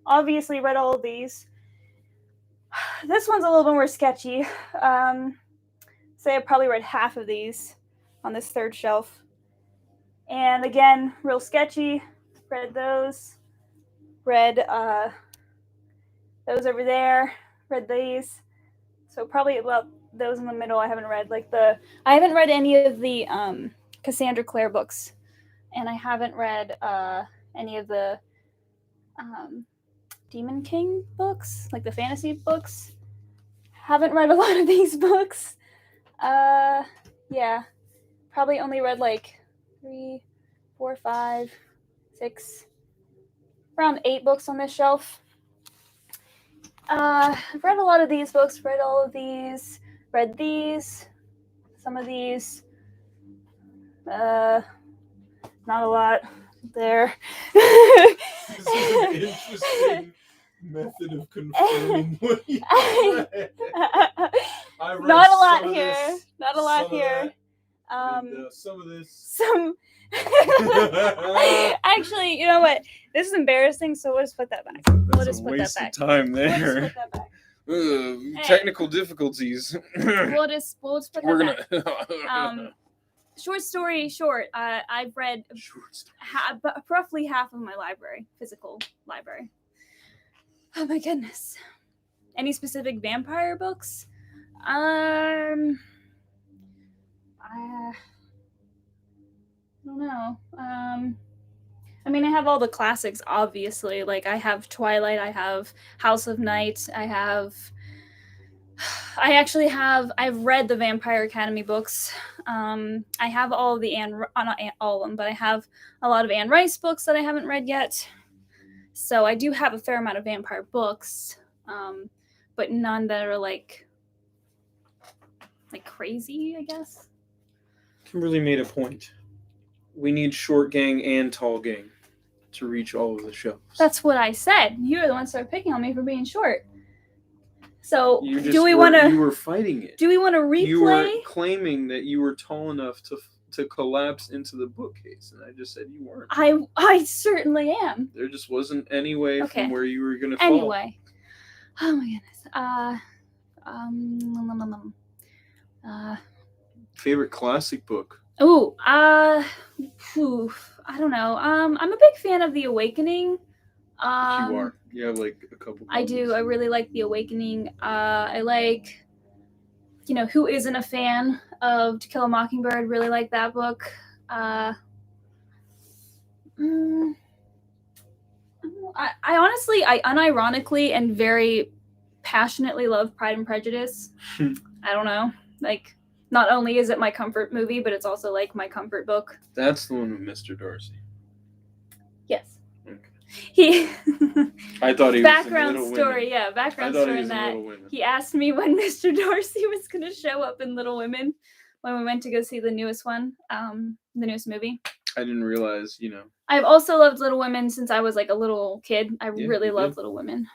Obviously read all of these. This one's a little bit more sketchy. Say I probably read half of these on this third shelf. And again, real sketchy. Read those. Read those over there. Read these. So probably about those in the middle I haven't read. I haven't read any of the Cassandra Clare books. And I haven't read any of the Demon King books, like the fantasy books. Haven't read a lot of these books. Yeah. Probably only read 3, 4, 5, 6, around 8 books on this shelf. I've read a lot of these books, read all of these, read these, some of these. Not a lot there. This is an interesting method of confirming what you read. I read Not a lot some of here. this, Not a lot some of here. that, and, some of this. Some. Actually, you know what? This is embarrassing, so we'll just put that back. We'll just a put waste that back. of time We'll just there. put that back. Technical difficulties. We'll just put that We're back. gonna. Short story short, I've read roughly half of my library, physical library. Oh my goodness. Any specific vampire books? I don't know. I mean, I have all the classics, obviously. Like, I have Twilight, I have House of Night, I've read the Vampire Academy books. I have all of the not all of them, but I have a lot of Anne Rice books that I haven't read yet. So I do have a fair amount of vampire books, but none that are like crazy, I guess. Kimberly made a point. We need short gang and tall gang to reach all of the shelves. That's what I said. You're the one that started picking on me for being short. So You were fighting it. Do we want to replay? You were claiming that you were tall enough to collapse into the bookcase, and I just said you weren't. I certainly am. There just wasn't any way from where you were gonna fall. Anyway. Oh my goodness. Favorite classic book? Oh, I don't know. I'm a big fan of The Awakening. You are. You have like a couple. I do. I really like The Awakening. I like, who isn't a fan of To Kill a Mockingbird? Really like that book. I honestly, unironically and very passionately love Pride and Prejudice. I don't know. Like, not only is it my comfort movie, but it's also like my comfort book. That's the one with Mr. Darcy. Yes. Okay. I thought he was background in Little story, Women. yeah, background story in that. He asked me when Mr. Darcy was going to show up in Little Women when we went to go see the newest one, the newest movie. I didn't realize, I've also loved Little Women since I was like a little kid. I really loved Little Women.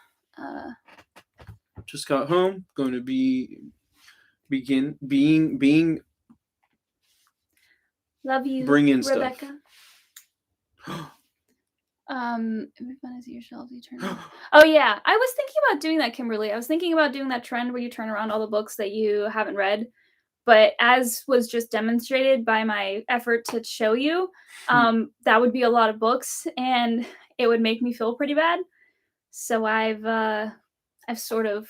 Just got home. Going to begin being. Love you, bring in Rebecca. Stuff. Every fun is your shelves you turn around. Oh yeah, I was thinking about doing that, Kimberly. I was thinking about doing that trend where you turn around all the books that you haven't read. But as was just demonstrated by my effort to show you, that would be a lot of books, and it would make me feel pretty bad. So I've sort of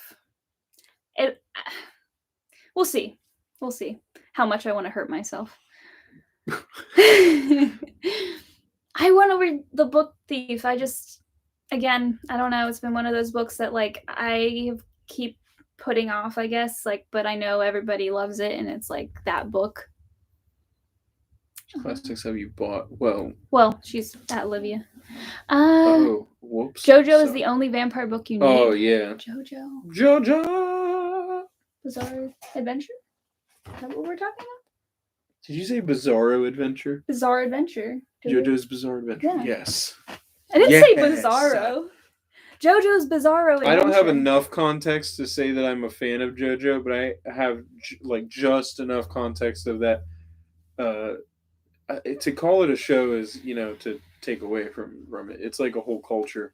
it. We'll see how much I want to hurt myself. I want to read The Book Thief. I don't know. It's been one of those books that like I keep putting off, I guess. Like, but I know everybody loves it, and it's like that book. Classics have you bought? Well, she's at Olivia. Whoops. JoJo is the only vampire book you need. Oh yeah. JoJo. Bizarre Adventure? Is that what we're talking about? Did you say Bizarro Adventure? Bizarre Adventure. JoJo's Bizarre Adventure. Yeah. Yes. I didn't say Bizarro. JoJo's Bizarro Adventure. I don't have enough context to say that I'm a fan of JoJo, but I have like just enough context of that. To call it a show is, to take away from it. It's like a whole culture.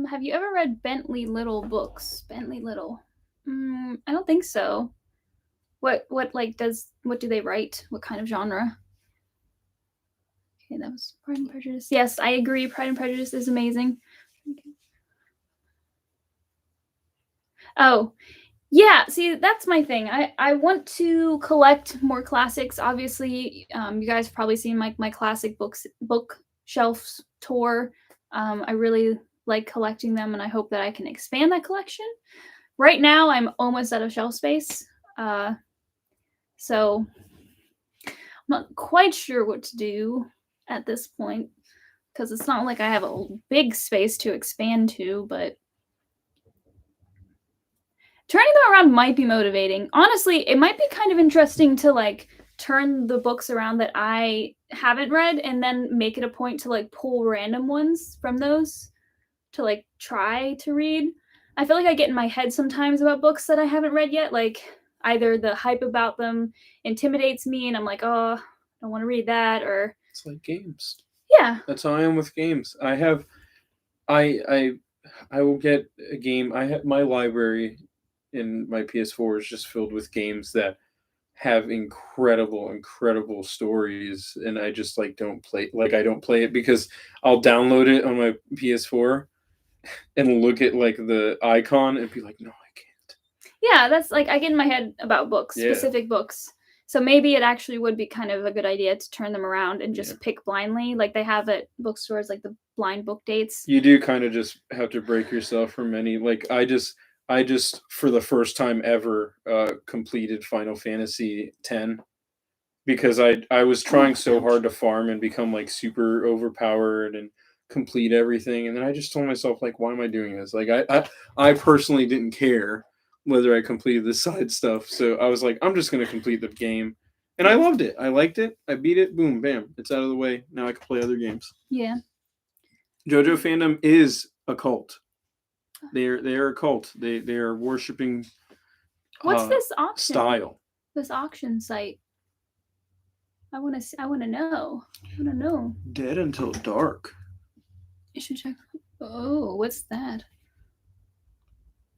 Have you ever read Bentley Little books? Bentley Little. I don't think so. What do they write? What kind of genre? Okay, that was Pride and Prejudice. Yes, I agree. Pride and Prejudice is amazing. Oh, yeah. See, that's my thing. I want to collect more classics. Obviously, you guys have probably seen my classic bookshelf tour. I really like collecting them, and I hope that I can expand that collection. Right now, I'm almost out of shelf space. So I'm not quite sure what to do at this point, because it's not like I have a big space to expand to, but turning them around might be motivating. Honestly, it might be kind of interesting to like turn the books around that I haven't read and then make it a point to like pull random ones from those to like try to read. I feel like I get in my head sometimes about books that I haven't read yet. Like either the hype about them intimidates me and I'm like, oh, I don't want to read that, or It's like games. yeah. That's how I am with games. I will get a game. I have my library in my PS4 is just filled with games that have incredible stories, and I just like don't play. Like I don't play it because I'll download it on my PS4 and look at like the icon and be like, no, I can't. Yeah, that's like I get in my head about books, Yeah. specific books. So maybe it actually would be kind of a good idea to turn them around and just pick blindly, like they have at bookstores, like the blind book dates. You do kind of just have to break yourself from any. Like I just for the first time ever completed Final Fantasy X because I was trying so hard to farm and become like super overpowered and complete everything, and then I just told myself like, why am I doing this? Like I personally didn't care whether I completed the side stuff, so I was like, I'm just gonna complete the game, and I loved it. I liked it. I beat it. Boom, bam. It's out of the way. Now I can play other games. Yeah. JoJo fandom is a cult. They are a cult. They are worshiping. What's this auction? Style? This auction site. I want to know. I want to know. Dead Until Dark. You should check. Oh, what's that?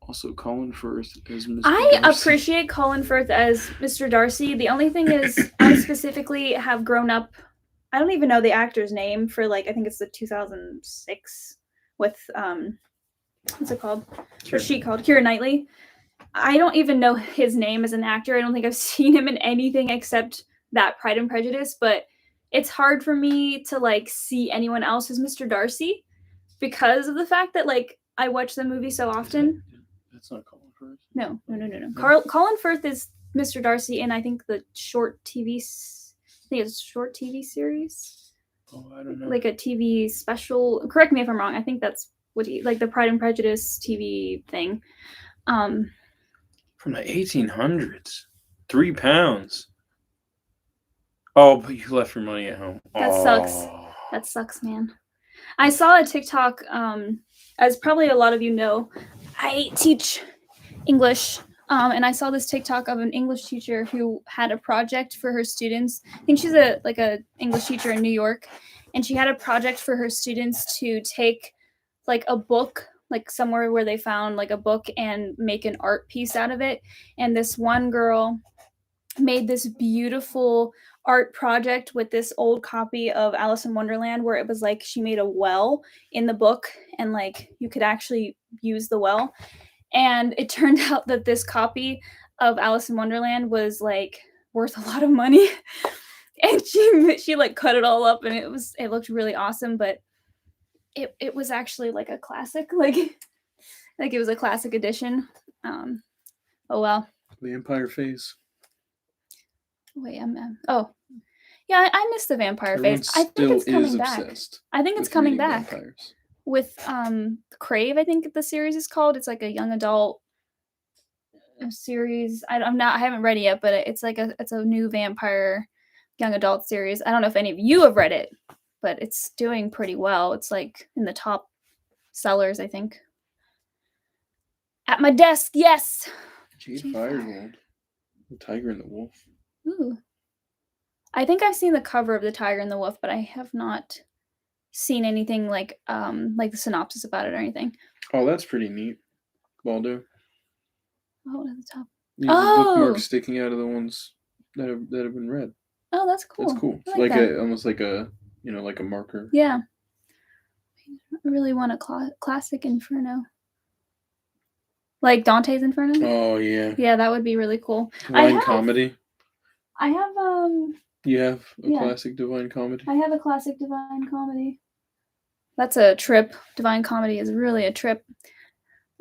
Also, Colin Firth as Mr. I Darcy. appreciate Colin Firth as Mr. Darcy. The only thing is, I specifically have grown up. I don't even know the actor's name for like I think it's the 2006 with what's it called? What's she called? Keira Knightley. I don't even know his name as an actor. I don't think I've seen him in anything except that Pride and Prejudice. But it's hard for me to like see anyone else as Mr. Darcy because of the fact that like I watch the movie so often. That's not Colin Firth. No. Colin Firth is Mr. Darcy, and I think the short TV. I think it's a short TV series. Oh, I don't know. Like a TV special. Correct me if I'm wrong. I think that's what he like the Pride and Prejudice TV thing. From the 1800s, £3. Oh, but you left your money at home. That sucks. That sucks, man. I saw a TikTok. As probably a lot of you know, I teach English, and I saw this TikTok of an English teacher who had a project for her students. I think she's a English teacher in New York, and she had a project for her students to take like a book, like somewhere where they found like a book and make an art piece out of it. And this one girl made this beautiful art project with this old copy of Alice in Wonderland where it was like she made a well in the book and like you could actually use the well. And it turned out that this copy of Alice in Wonderland was like worth a lot of money. And she like cut it all up and it looked really awesome, but it was actually like a classic, like it was a classic edition. Oh well. The Empire Phase. Wait, oh, yeah, I missed the Vampire Phase. I think it's coming back. I think it's coming back with Crave. I think the series is called. It's like a young adult series. I haven't read it yet, but it's a new vampire young adult series. I don't know if any of you have read it, but it's doing pretty well. It's like in the top sellers, I think. At my desk, yes. Jade Firegold. The Tiger and the Wolf. Ooh. I think I've seen the cover of The Tiger and the Wolf, but I have not seen anything like the synopsis about it or anything. Oh, that's pretty neat. Waldo. Oh, at the top. These are bookmarks sticking out of the ones that have been read. Oh, that's cool. That's cool. Like that. Almost like a like a marker. Yeah. I really want a classic Inferno. Like Dante's Inferno? Oh yeah. Yeah, that would be really cool. Divine Comedy. I have You have a classic Divine Comedy? I have a classic Divine Comedy. That's a trip. Divine Comedy is really a trip.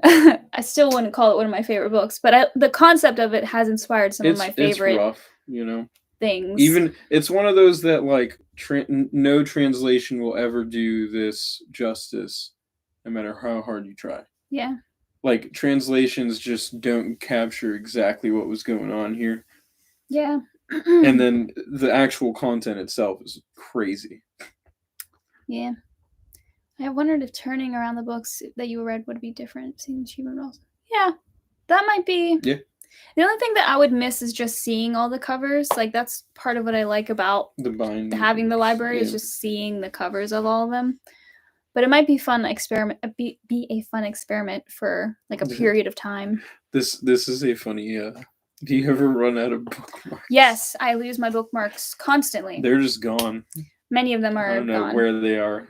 I still wouldn't call it one of my favorite books, but the concept of it has inspired some of my favorite rough, things. Even it's one of those that like no translation will ever do this justice, no matter how hard you try. Yeah. like translations just don't capture exactly what was going on here. Yeah. And then the actual content itself is crazy. Yeah. I wondered if turning around the books that you read would be different, seeing achievement also. Yeah, that might be. Yeah. The only thing that I would miss is just seeing all the covers. Like, that's part of what I like about The binding. having the library is Yeah. just seeing the covers of all of them. But it might be fun experiment. Be a fun experiment for like a period of time. This is a funny. Do you ever run out of bookmarks? Yes, I lose my bookmarks constantly. They're just gone. Many of them are I don't know gone. where they are.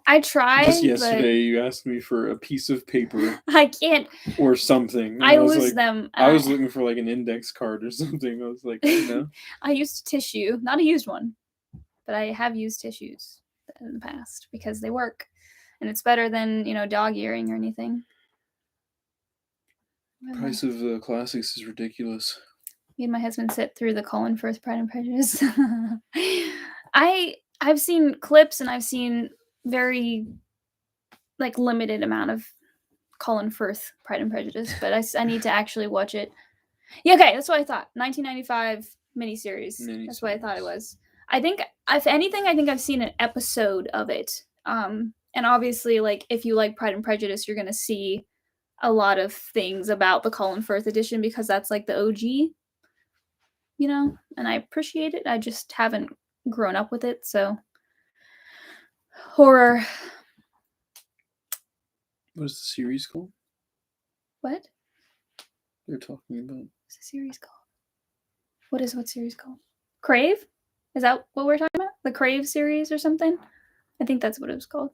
I try. Just yesterday, you asked me for a piece of paper. I can't. Or something. I lose them. I was looking for like an index card or something. I was like, no. I used tissue, not a used one, but I have used tissues in the past because they work, and it's better than dog earring or anything. Price of classics is ridiculous. Me and my husband sit through the Colin Firth Pride and Prejudice. I've seen clips and I've seen very limited amount of Colin Firth Pride and Prejudice, but I need to actually watch it. Yeah, okay, that's what I thought. 1995 miniseries. That's what I thought it was. I think, if anything, I've seen an episode of it. And obviously, if you like Pride and Prejudice, you're gonna see a lot of things about the Colin Firth edition because that's the OG. And I appreciate it. I just haven't grown up with it, so horror. What is the series called? What? They're talking about. What's the series called? What series called? Crave? Is that what we're talking about? The Crave series or something? I think that's what it was called.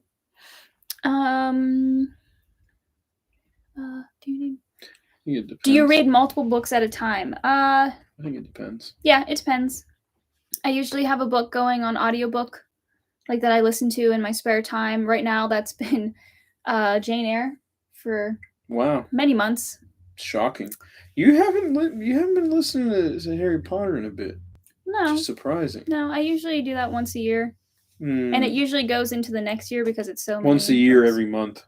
Do you read multiple books at a time? I think it depends. Yeah, it depends. I usually have a book going on audiobook, that I listen to in my spare time. Right now, that's been Jane Eyre for many months. Shocking. You haven't been listening to Harry Potter in a bit. No. Which is surprising. No, I usually do that once a year. And it usually goes into the next year because it's so once a year every month.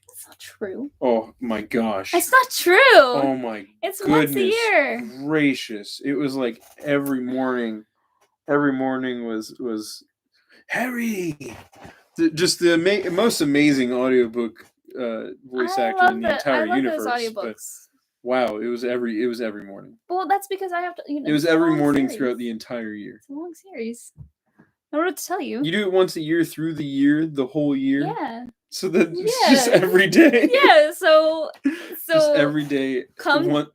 That's not true. Oh my gosh. It's not true. Oh my It's goodness once a year. Gracious. It was every morning. Every morning was Harry. Just the most amazing audiobook voice actor in the entire universe. Those audiobooks. Wow, it was every morning. Well, that's because I have to. It was every morning throughout the entire year. It's a long series. I don't know what to tell you. You do it once a year through the year, the whole year. Yeah. So that's just every day. Yeah. So just every day.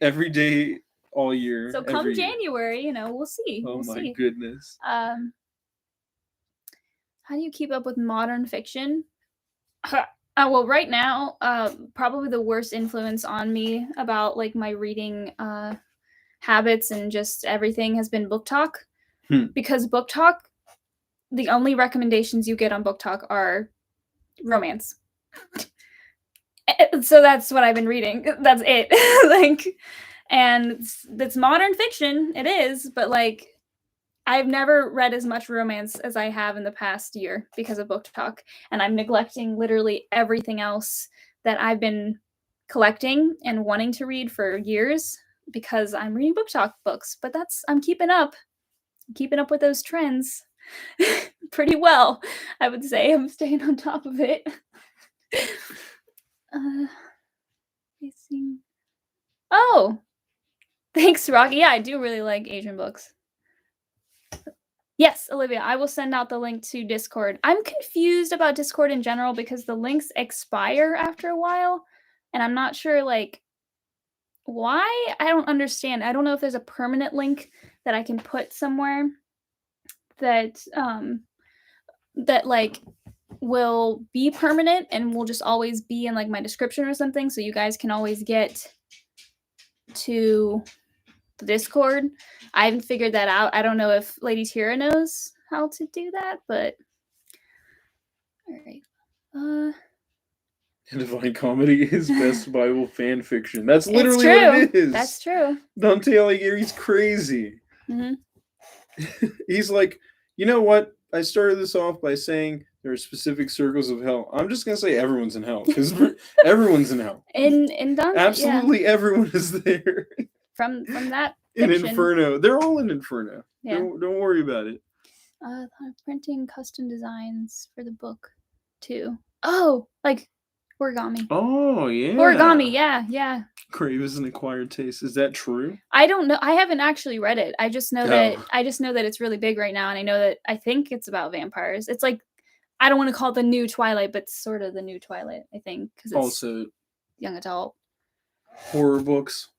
Every day all year. So come January, we'll see. Oh my goodness. How do you keep up with modern fiction? Well, right now, probably the worst influence on me about my reading habits and just everything has been Book Talk. Because Book Talk, the only recommendations you get on Book Talk are romance. So that's what I've been reading. That's it. And that's modern fiction. It is, but I've never read as much romance as I have in the past year because of Book Talk, and I'm neglecting literally everything else that I've been collecting and wanting to read for years because I'm reading Book Talk books. But I'm keeping up with those trends pretty well, I would say. I'm staying on top of it. Oh, thanks, Rocky. Yeah, I do really like Asian books. Yes, Olivia, I will send out the link to Discord. I'm confused about Discord in general because the links expire after a while, and I'm not sure why. I don't understand. I don't know if there's a permanent link that I can put somewhere that will be permanent and will just always be in my description or something, so you guys can always get to the Discord. I haven't figured that out. I don't know if Lady Tira knows how to do that, but all right. Divine Comedy is best Bible fan fiction. That's literally what it is. That's true. Dante Alighieri's crazy. Mm-hmm. He's like, you know what? I started this off by saying There are specific circles of hell. I'm just gonna say everyone's in hell because everyone's in hell. In Downton, absolutely everyone is there. From that in fiction. Inferno, they're all in Inferno. Yeah. Don't worry about it. Printing custom designs for the book too. Oh, like origami. Oh yeah. Origami, yeah. Crave is an acquired taste. Is that true? I don't know. I haven't actually read it. I just know that it's really big right now, and I think it's about vampires. It's like, I don't want to call it the new Twilight, but sort of the new Twilight, I think, because it's also young adult. Horror books.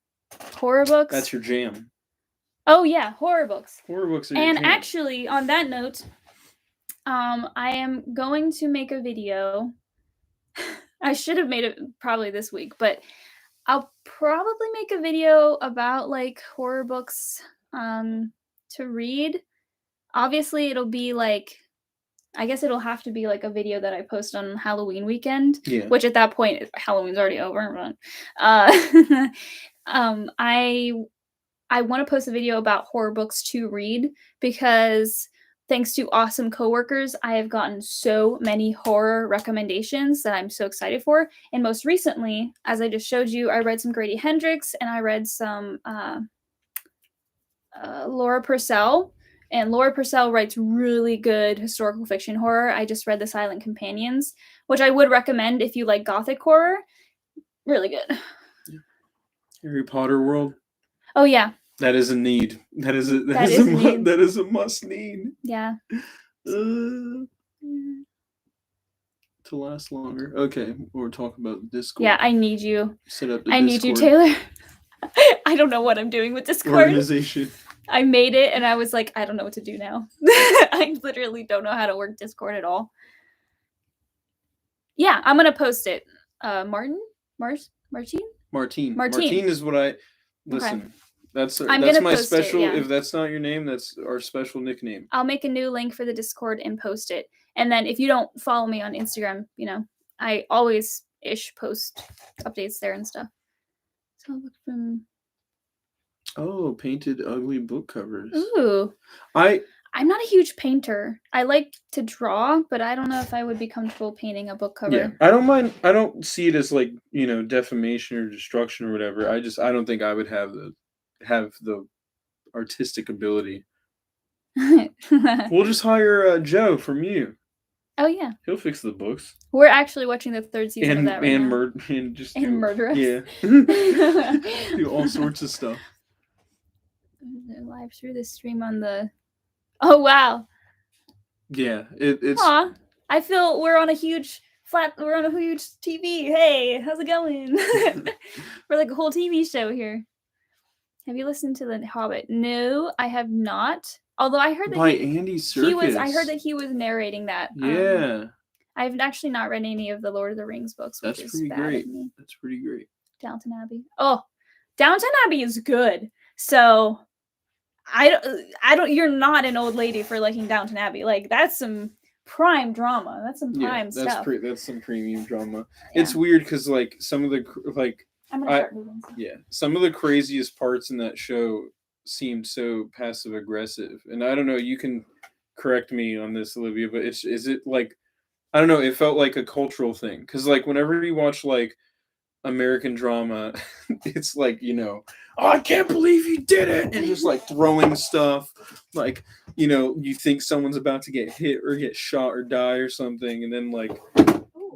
Horror books? That's your jam. Oh yeah, horror books. Horror books are your And jam. actually, on that note, I am going to make a video. I should have made it probably this week, but I'll probably make a video about like horror books to read. Obviously, it'll be like, I guess it'll have to be like a video that I post on Halloween weekend, which at that point Halloween's already over. But I want to post a video about horror books to read because thanks to awesome coworkers, I have gotten so many horror recommendations that I'm so excited for. And most recently, as I just showed you, I read some Grady Hendrix and I read some Laura Purcell. And Laura Purcell writes really good historical fiction horror. I just read The Silent Companions, which I would recommend if you like gothic horror. Really good. Harry Potter world. Oh yeah. That is a need. That is a must need. Yeah. To last longer. Okay, we're talking about Discord. Yeah, I need you. Set up the I need you, Taylor. I don't know what I'm doing with Discord. Organization. I made it and I was like, I don't know what to do now. I literally don't know how to work Discord at all. Yeah, I'm gonna post it. Martin is what I listen. Okay. That's my special. If that's not your name, that's our special nickname. I'll make a new link for the Discord and post it. And then if you don't follow me on Instagram, I always post updates there and stuff. So look from. Oh, painted ugly book covers. Ooh. I'm not a huge painter. I like to draw, but I don't know if I would be comfortable painting a book cover. Yeah, I don't mind. I don't see it as like, defamation or destruction or whatever. I don't think I would have the artistic ability. We'll just hire Joe from you. Oh yeah, he'll fix the books. We're actually watching the 3rd season of that right now. Murder us. Yeah, do all sorts of stuff. Live through the stream on the. Oh wow. Yeah, it's. Aw, I feel we're on a huge TV. Hey, how's it going? We're like a whole TV show here. Have you listened to The Hobbit? No, I have not. Although I heard that Andy Serkis. I heard that he was narrating that. Yeah. I've actually not read any of the Lord of the Rings books, which is bad great. of me. That's pretty great. Downton Abbey. Oh, Downton Abbey is good. So I don't. You're not an old lady for liking Downton Abbey. Like that's some prime drama. That's some prime stuff. That's some premium drama. Yeah. It's weird because like some of the I'm gonna start moving. Yeah, some of the craziest parts in that show seemed so passive aggressive, and I don't know. You can correct me on this, Olivia, but is it like I don't know. It felt like a cultural thing because like whenever you watch like American drama, it's like oh, I can't believe you did it, and just like throwing stuff, like you think someone's about to get hit or get shot or die or something, and then like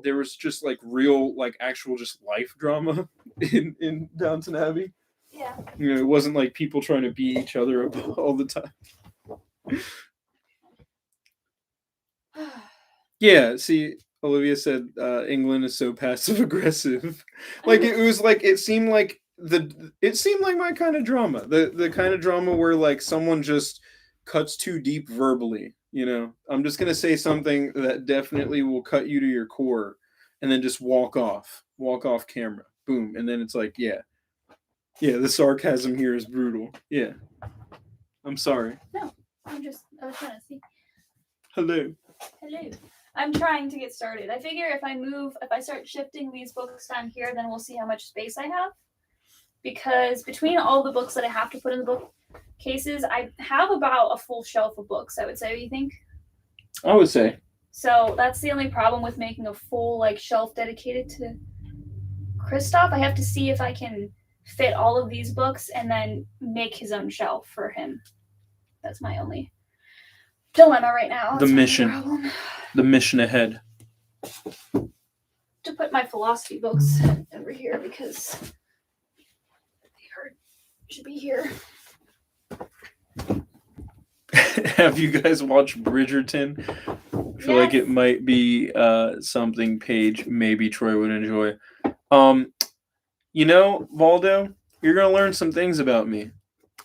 there was just like real like actual just life drama in Downton Abbey. Yeah. It wasn't like people trying to beat each other up all the time. Yeah, see, Olivia said England is so passive aggressive. Like it was like it seemed like my kind of drama. The kind of drama where like someone just cuts too deep verbally. I'm just gonna say something that definitely will cut you to your core, and then just walk off camera. Boom, and then it's like, yeah, the sarcasm here is brutal. Yeah, I'm sorry. No, I was trying to see. Hello. I'm trying to get started. I figure if I start shifting these books down here, then we'll see how much space I have. Because between all the books that I have to put in the bookcases, I have about a full shelf of books, I would say. What do you think? I would say. So that's the only problem with making a full like shelf dedicated to Kristoff. I have to see if I can fit all of these books and then make his own shelf for him. That's my only dilemma right now. The That's my mission. problem. The mission ahead. To put my philosophy books over here because they should be here. Have you guys watched Bridgerton? I feel like it might be something Paige, maybe Troy would enjoy. You know, Waldo, you're gonna learn some things about me.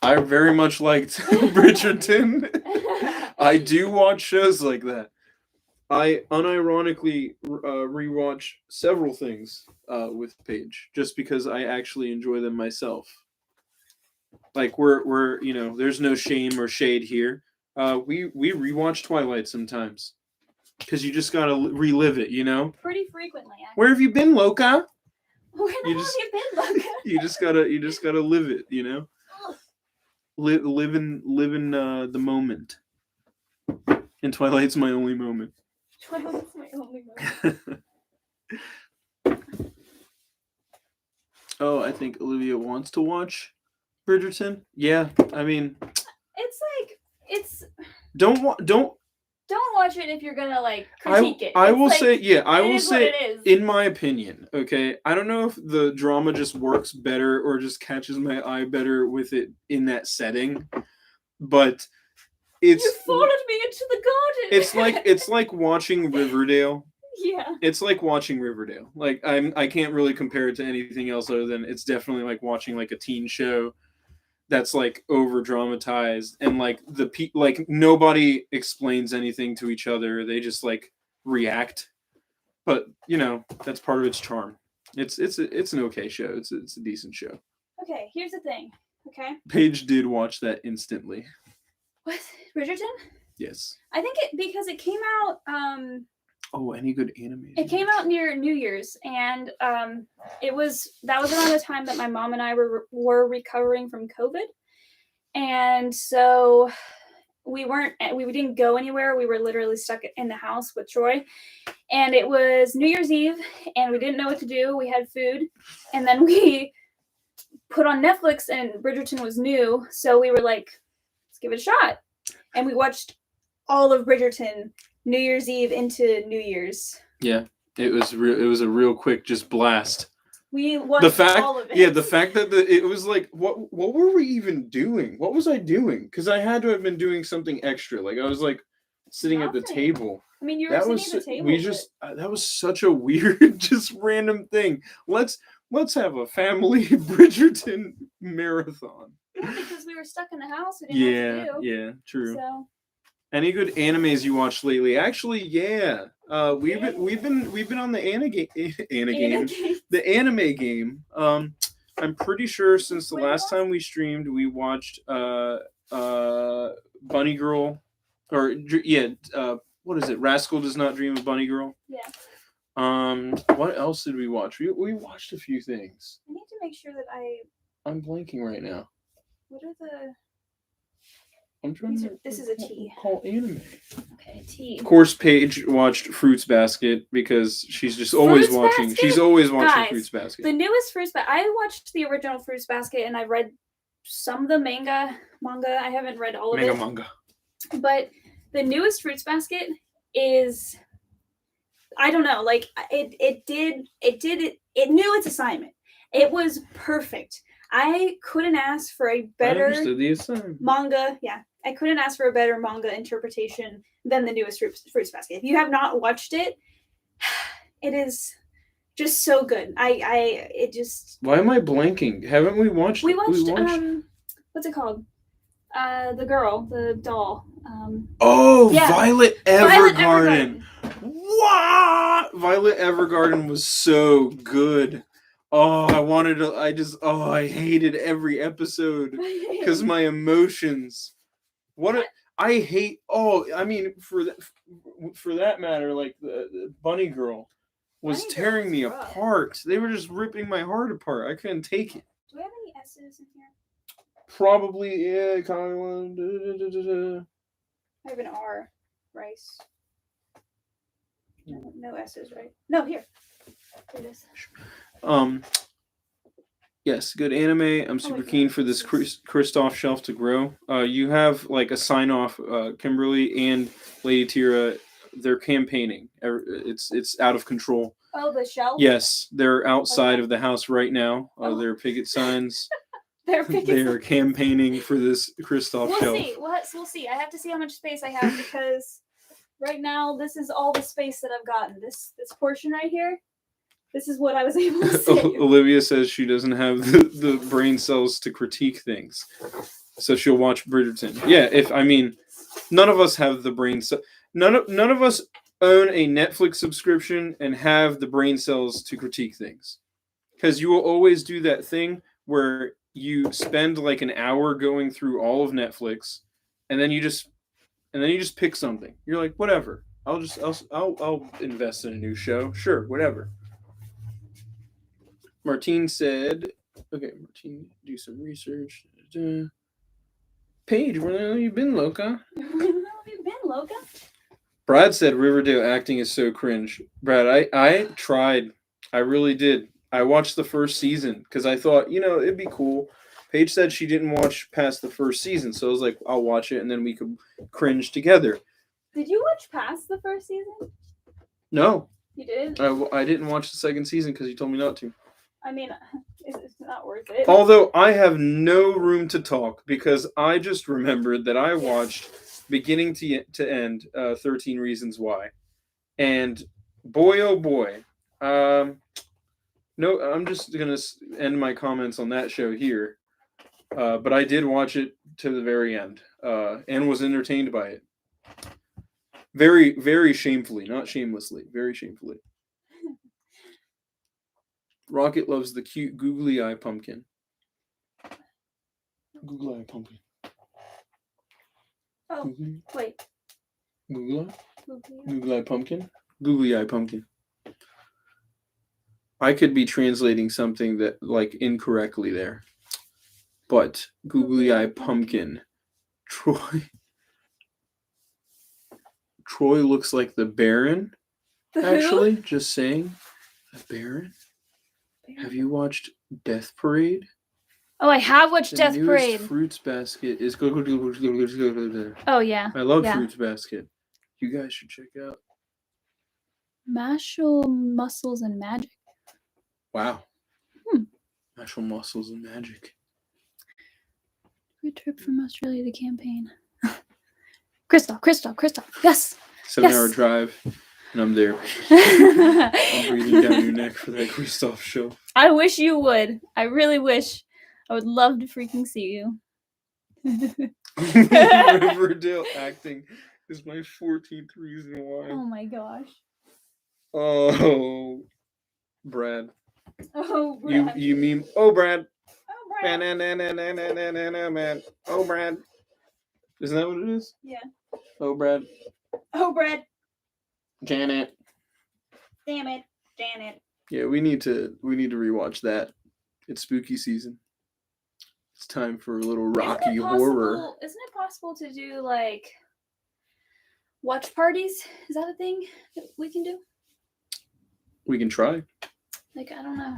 I very much liked Bridgerton. I do watch shows like that. I unironically rewatch several things with Paige just because I actually enjoy them myself. Like we're you know, there's no shame or shade here. We rewatch Twilight sometimes because you just gotta relive it, you know. Pretty frequently. Actually. Where have you been, Loca? Where the hell have you been, Loca? You just gotta live it, you know. Live in the moment. And Twilight's my only moment. Twilight's my only moment. Oh, I think Olivia wants to watch Bridgerton. Yeah, I mean, it's don't watch it if you're gonna like critique it. I will say it is. in my opinion, okay, I don't know if the drama just works better or just catches my eye better with it in that setting, but you followed me into the garden. It's like watching Riverdale. Yeah. It's like watching Riverdale. Like I can't really compare it to anything else other than it's definitely like watching like a teen show that's like over dramatized and like like nobody explains anything to each other. They just like react. But you know, that's part of its charm. It's an okay show. It's a decent show. Okay, here's the thing. Okay. Paige did watch that instantly. What? Bridgerton? Yes. I think because it came out Oh, any good anime? It came out near New Year's, and that was around the time that my mom and I were recovering from COVID, and so we didn't go anywhere. We were literally stuck in the house with Troy, and it was New Year's Eve, and we didn't know what to do. We had food, and then we put on Netflix, and Bridgerton was new, so we were like, let's give it a shot, and we watched all of Bridgerton New Year's Eve into New Year's. Yeah, it was a real quick just blast. We watched all of it. Yeah, the fact that it was like, what were we even doing? What was I doing? Because I had to have been doing something extra. Like I was like sitting at the table. I mean, you were sitting at the table. That was such a weird, just random thing. Let's have a family Bridgerton marathon. Yeah, because we were stuck in the house. We didn't know what to do. Yeah, true. So. Any good animes you watched lately? Actually, yeah. We've been on the anime game. I'm pretty sure since the last time we streamed, we watched Bunny Girl, or what is it? Rascal Does Not Dream of Bunny Girl. Yeah. What else did we watch? We watched a few things. I need to make sure that I'm blanking right now. What are the? I'm trying to. This is a T. Call anime. Okay, T. Of course, Paige watched Fruits Basket because she's just always watching. Basket? She's always watching Guys, Fruits Basket. The newest Fruits Basket. I watched the original Fruits Basket and I read some of the manga. I haven't read all of it. Manga. But the newest Fruits Basket is, I don't know. Like it knew its assignment. It was perfect. I couldn't ask for a better manga. Yeah, I couldn't ask for a better manga interpretation than the newest Fruits Basket. If you have not watched it, it is just so good. Why am I blanking? Haven't we watched? We watched what's it called? The girl, the doll. Violet Evergarden. What? Violet Evergarden was so good. Oh, I hated every episode because my emotions. I hate. Oh, I mean, for that matter, like the Bunny Girl was tearing me apart. They were just ripping my heart apart. I couldn't take it. Do we have any S's in here? Probably, yeah. I have an R. Rice. No S's, right? No, here. Here it is. Yes, good anime. I'm super keen for this Kristoff shelf to grow. You have like a sign off, Kimberly and Lady Tira. They're campaigning. It's out of control. Oh, the shelf. Yes, they're outside of the house right now. They're picket signs. They're campaigning for this Kristoff shelf. We'll see. I have to see how much space I have because right now this is all the space that I've gotten. This portion right here. This is what I was able to save. Olivia says she doesn't have the brain cells to critique things, so she'll watch Bridgerton. Yeah, none of us have the brain cells. None of us own a Netflix subscription and have the brain cells to critique things, because you will always do that thing where you spend like an hour going through all of Netflix, and then you just pick something. You're like, whatever. I'll invest in a new show. Sure, whatever. Martine said, okay, Martine, do some research. Paige, where the hell you been, Loca? Where the hell have you been, Loca? Brad said Riverdale acting is so cringe. Brad, I tried. I really did. I watched the first season because I thought, it'd be cool. Paige said she didn't watch past the first season, so I was like, I'll watch it and then we could cringe together. Did you watch past the first season? No. You did? I didn't watch the second season because you told me not to. I mean, it's not worth it. Although I have no room to talk because I just remembered that I watched beginning to end 13 Reasons Why. And boy, oh boy. No, I'm just going to end my comments on that show here. But I did watch it to the very end and was entertained by it. Very, very shamefully. Not shamelessly. Very shamefully. Rocket loves the cute googly eye pumpkin. Googly eye pumpkin. Oh, wait. Googly eye? Googly eye pumpkin? Googly eye pumpkin. I could be translating something that incorrectly there. But googly eye pumpkin. Troy looks like the Baron. Actually, just saying. The Baron? Have you watched Death Parade? Oh, I have watched Death Parade. Fruits Basket is. Oh yeah. I love Fruits Basket. You guys should check out. Martial Muscles and Magic. Wow. Martial Muscles and Magic. Good trip from Australia to campaign. Kristoff. Yes. 7-hour drive. And I'm there. I'm breathing down your neck for that Kristoff show. I wish you would. I really wish. I would love to freaking see you. Riverdale acting is my 14th reason why. Oh my gosh. Oh, Brad. Oh, Brad. You mean, oh, Brad. Oh, Brad. Man. Oh, Brad. Isn't that what it is? Yeah. Oh, Brad. Oh, Brad. Janet. Damn it, Janet. Yeah, we need to rewatch that. It's spooky season. It's time for a little Rocky horror. Isn't it possible to do watch parties? Is that a thing that we can do? We can try. I don't know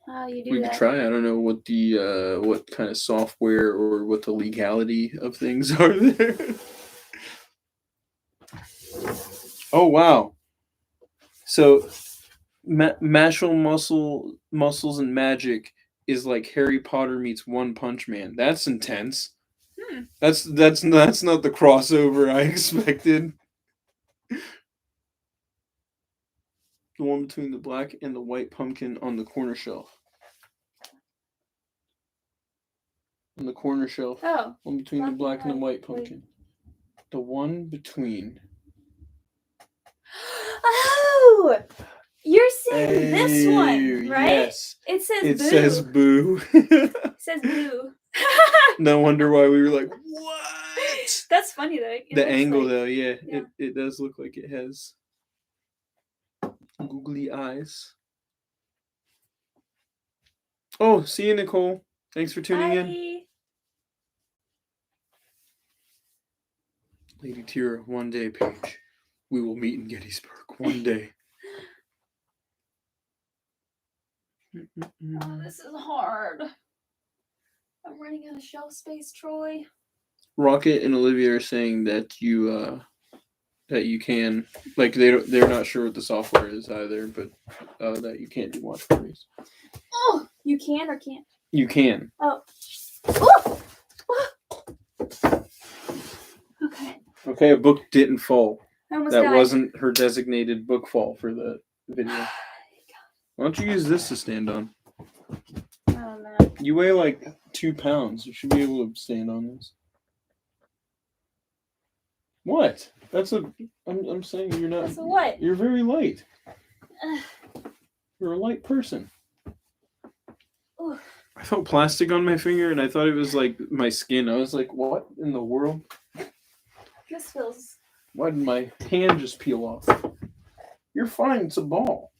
how you do we that. can try. I don't know what the what kind of software or what the legality of things are there. Oh wow! So, Martial Muscles and Magic is like Harry Potter meets One Punch Man. That's intense. That's not the crossover I expected. The one between the black and the white pumpkin on the corner shelf. On the corner shelf. Oh. One between the black and the white pumpkin. The one between. Oh! You're saying this one, right? Yes. It says it boo. Says boo. It says boo. No wonder why we were like, what? That's funny though. The angle though, yeah. It does look like it has googly eyes. Oh, see you, Nicole. Thanks for tuning in. Lady Tira, one day, Paige, we will meet in Gettysburg. One day. Oh, this is hard. I'm running out of shelf space, Troy. Rocket and Olivia are saying that you can, like, they're not sure what the software is either, but that you can't do watch parties. Oh, you can or can't? You can. Oh. Ooh! Okay. Okay, a book didn't fall. I almost That died. wasn't her designated book fall for the video. Why don't you use this to stand on? I don't know. You weigh like 2 pounds. You should be able to stand on this. What? I'm saying you're not. That's a what? You're very light. You're a light person. Ooh. I felt plastic on my finger and I thought it was like my skin. I was like, what in the world? This feels... Why did my hand just peel off? You're fine. It's a ball.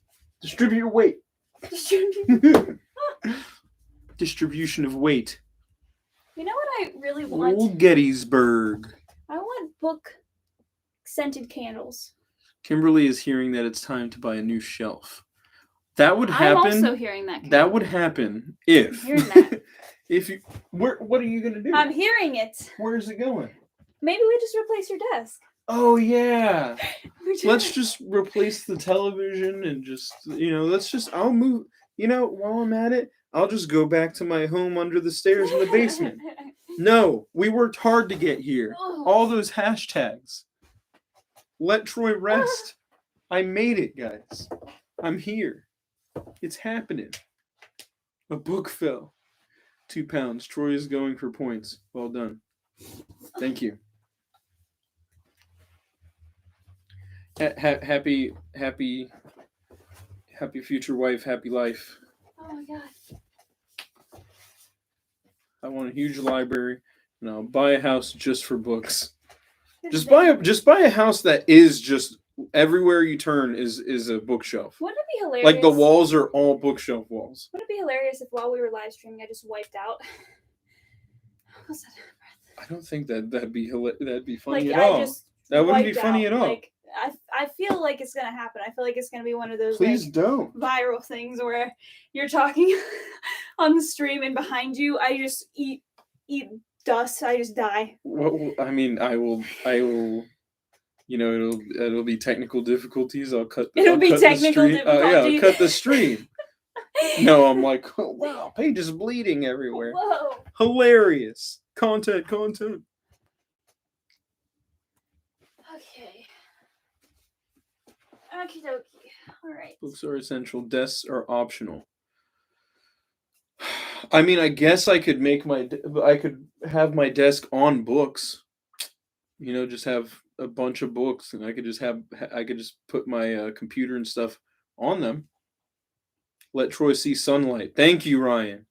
Distribute your weight. Distribution of weight. You know what I really want? Old Gettysburg. I want book scented candles. Kimberly is hearing that it's time to buy a new shelf. That would I'm happen. also hearing that. That would happen if. I'm hearing that. If you. What are you gonna do? I'm hearing it. Where's it going? Maybe we just replace your desk. Oh yeah. Let's just replace the television and just I'll move. While I'm at it, I'll just go back to my home under the stairs in the basement. No, we worked hard to get here. All those hashtags. Let Troy rest. I made it, guys. I'm here. It's happening. A book fell. 2 pounds. Troy is going for points. Well done. Thank you. Happy future wife, happy life. Oh my god. I want a huge library, and I'll buy a house just for books. Just buy a house that is just everywhere you turn is a bookshelf. Wouldn't it be hilarious? Like the walls are all bookshelf walls. Wouldn't it be hilarious if while we were live streaming I just wiped out? I don't think that'd be funny Like, at all. That wouldn't be funny at all. Like, I feel like it's gonna happen. I feel like it's gonna be one of those Please don't. viral things where you're talking on the stream and behind you I just eat dust. I just die. Well, I mean, I will. It'll be technical difficulties. I'll cut. It'll be technical difficulties. I'll cut the stream. No, I'm like, oh, wow, Paige is bleeding everywhere. Whoa. Hilarious. Content. Okay. Okie dokie. All right. Books are essential. Desks are optional. I mean, I guess I could have my desk on books. Just have a bunch of books, and I could just put my computer and stuff on them. Let Troy see sunlight. Thank you, Ryan.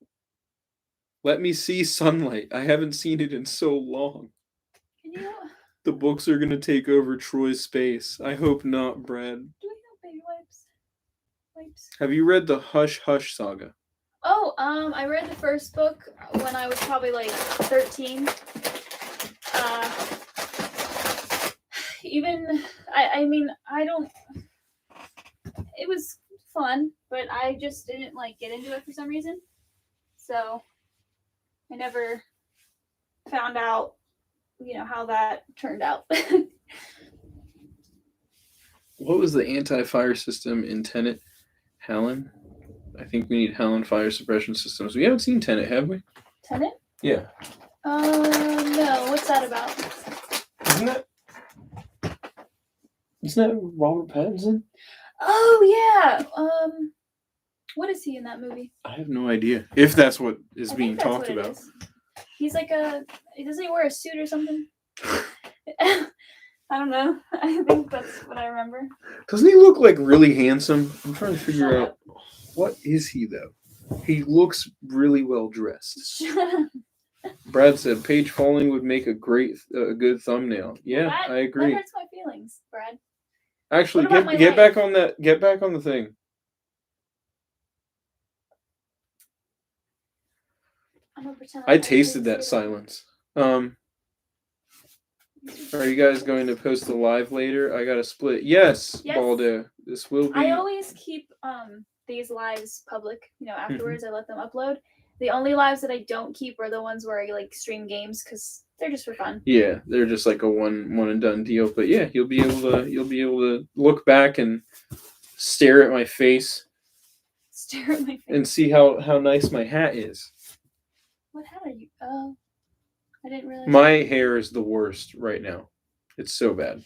Let me see sunlight. I haven't seen it in so long. Can you? The books are going to take over Troy's space. I hope not, Brad. Do we have baby wipes? Have you read the Hush Hush saga? Oh, I read the first book when I was probably like 13. It was fun, but I just didn't get into it for some reason. So I never found out, how that turned out. What was the anti-fire system in Tenet? Helen? I think we need Helen fire suppression systems. We haven't seen Tenet, have we? Tenet? Yeah. No. What's that about? Isn't that Robert Pattinson? Oh yeah. What is he in that movie? I have no idea if that's what is being talked about. He's doesn't he wear a suit or something? I don't know. I think that's what I remember. Doesn't he look really handsome? I'm trying to figure out what is he though. He looks really well dressed. Brad said Paige falling would make a good thumbnail. Yeah, I agree. That hurts my feelings, Brad. Actually, get back on that. Get back on the thing. I'm gonna pretend I tasted that silence. Are you guys going to post the live later? I got to split. Yes, Baldo. This will be. I always keep these lives public, afterwards. I let them upload. The only lives that I don't keep are the ones where I like stream games because they're just for fun. Yeah, they're just like a one and done deal. But yeah, you'll be able to look back and stare at my face. Stare at my face. And see how nice my hat is. What hat are you? Oh, I didn't realize. My hair is the worst right now. It's so bad.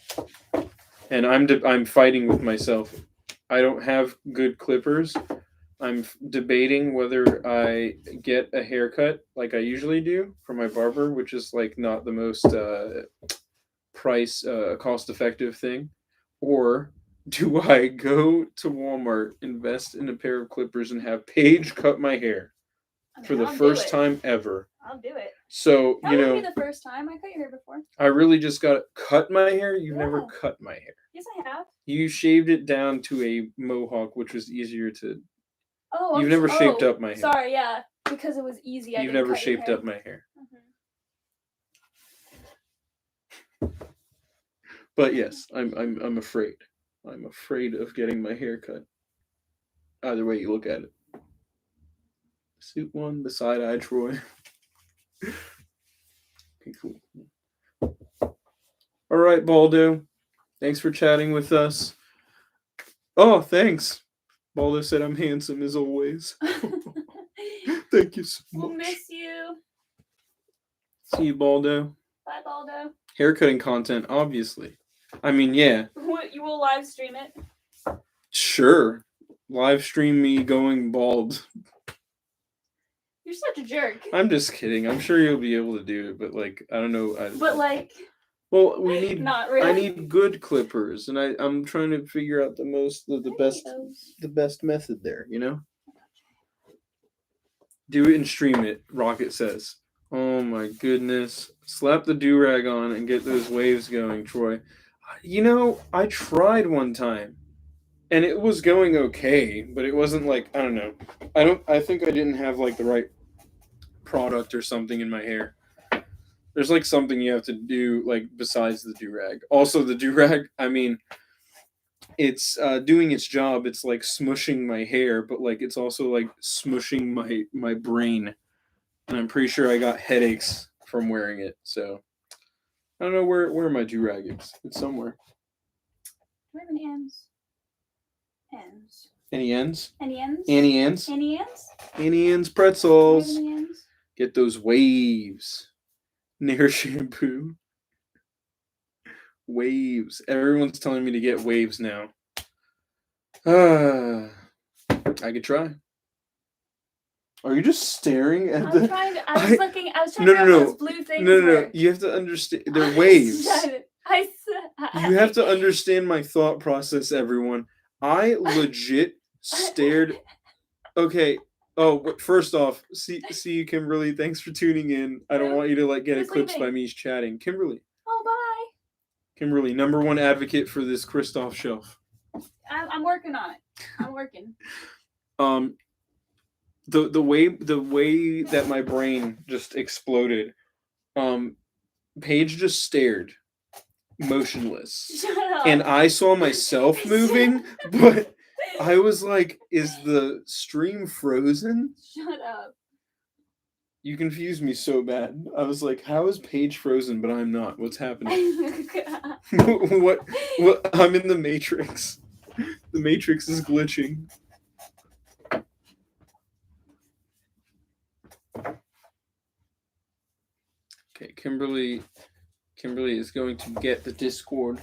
And I'm fighting with myself. I don't have good clippers. I'm debating whether I get a haircut like I usually do from my barber, which is like not the most cost-effective thing, or do I go to Walmart, invest in a pair of clippers, and have Paige cut my hair for the first time ever? I'll do it. So, that wouldn't be the first time. I cut your hair before. I really just got to cut my hair? You've never cut my hair. Yes, I have. You shaved it down to a mohawk, which was easier to... Oh, You've never shaped up my hair. Sorry, yeah. Because it was easy. You've never shaped up my hair. Mm-hmm. But yes, I'm afraid. I'm afraid of getting my hair cut. Either way you look at it. Suit one, the side-eye Troy. Okay, cool. All right, Baldo. Thanks for chatting with us. Oh, thanks. Baldo said I'm handsome as always. Thank you so much. We'll miss you. See you, Baldo. Bye, Baldo. Haircutting content, obviously. I mean, yeah. What, you will live stream it? Sure. Live stream me going bald. You're such a jerk. I'm just kidding. I'm sure you'll be able to do it, but like, I don't know. Well, we need. Not really. I need good clippers, and I'm trying to figure out the best method there. Do it and stream it. Rocket says. Oh my goodness! Slap the do-rag on and get those waves going, Troy. I tried one time, and it was going okay, but it wasn't like, I don't know. I think I didn't have like the right product or something in my hair. There's like something you have to do like besides the do-rag. Also the do-rag, I mean, it's doing its job. It's like smushing my hair, but like it's also like smushing my brain. And I'm pretty sure I got headaches from wearing it. So I don't know where my do-rag is. It's somewhere. Do I have any ends? Ends. Any ends? Any ends? Any ends? Any ends? Any ends pretzels. Any ends? Get those waves. Nair shampoo. Waves. Everyone's telling me to get waves now. I could try. Are you just staring at the... I was trying to figure out those blue things. No. You have to understand. They're waves. I You have to understand my thought process, everyone. I legit stared... Okay. Oh, first off, see you, Kimberly. Thanks for tuning in. I don't want you to get eclipsed by me chatting. Kimberly. Oh, bye. Kimberly, #1 advocate for this Kristoff shelf. I'm working on it. I'm working. The way that my brain just exploded, Paige just stared, motionless. Shut up. And I saw myself moving, but I was like, is the stream frozen? Shut up. You confused me so bad. I was like, how is Paige frozen, but I'm not? What's happening? What? I'm in the Matrix. The Matrix is glitching. Okay, Kimberly is going to get the Discord.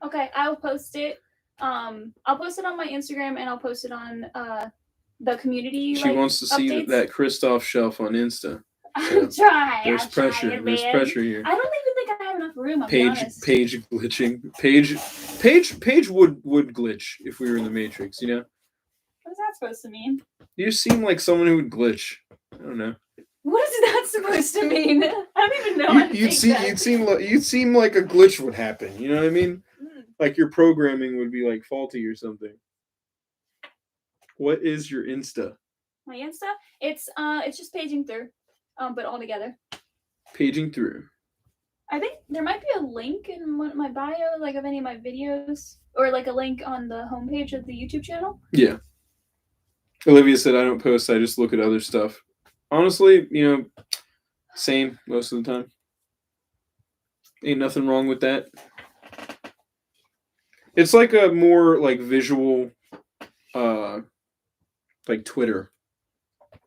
Okay, I'll post it. I'll post it on my Instagram and I'll post it on the community. She wants to see updates. that Kristoff shelf on Insta. I'll try. There's pressure. There's pressure here. I don't even think I have enough room. Paige glitching. Paige would glitch if we were in the Matrix. What is that supposed to mean? You seem like someone who would glitch. I don't know. What is that supposed to mean? I don't even know. You'd seem like a glitch would happen. You know what I mean? Like your programming would be like faulty or something. What is your Insta? My Insta? It's just paging through, but all together. Paging through. I think there might be a link in my bio, like of any of my videos, or like a link on the homepage of the YouTube channel. Yeah. Olivia said, I don't post, I just look at other stuff. Honestly, same most of the time. Ain't nothing wrong with that. It's like a more like visual, like Twitter.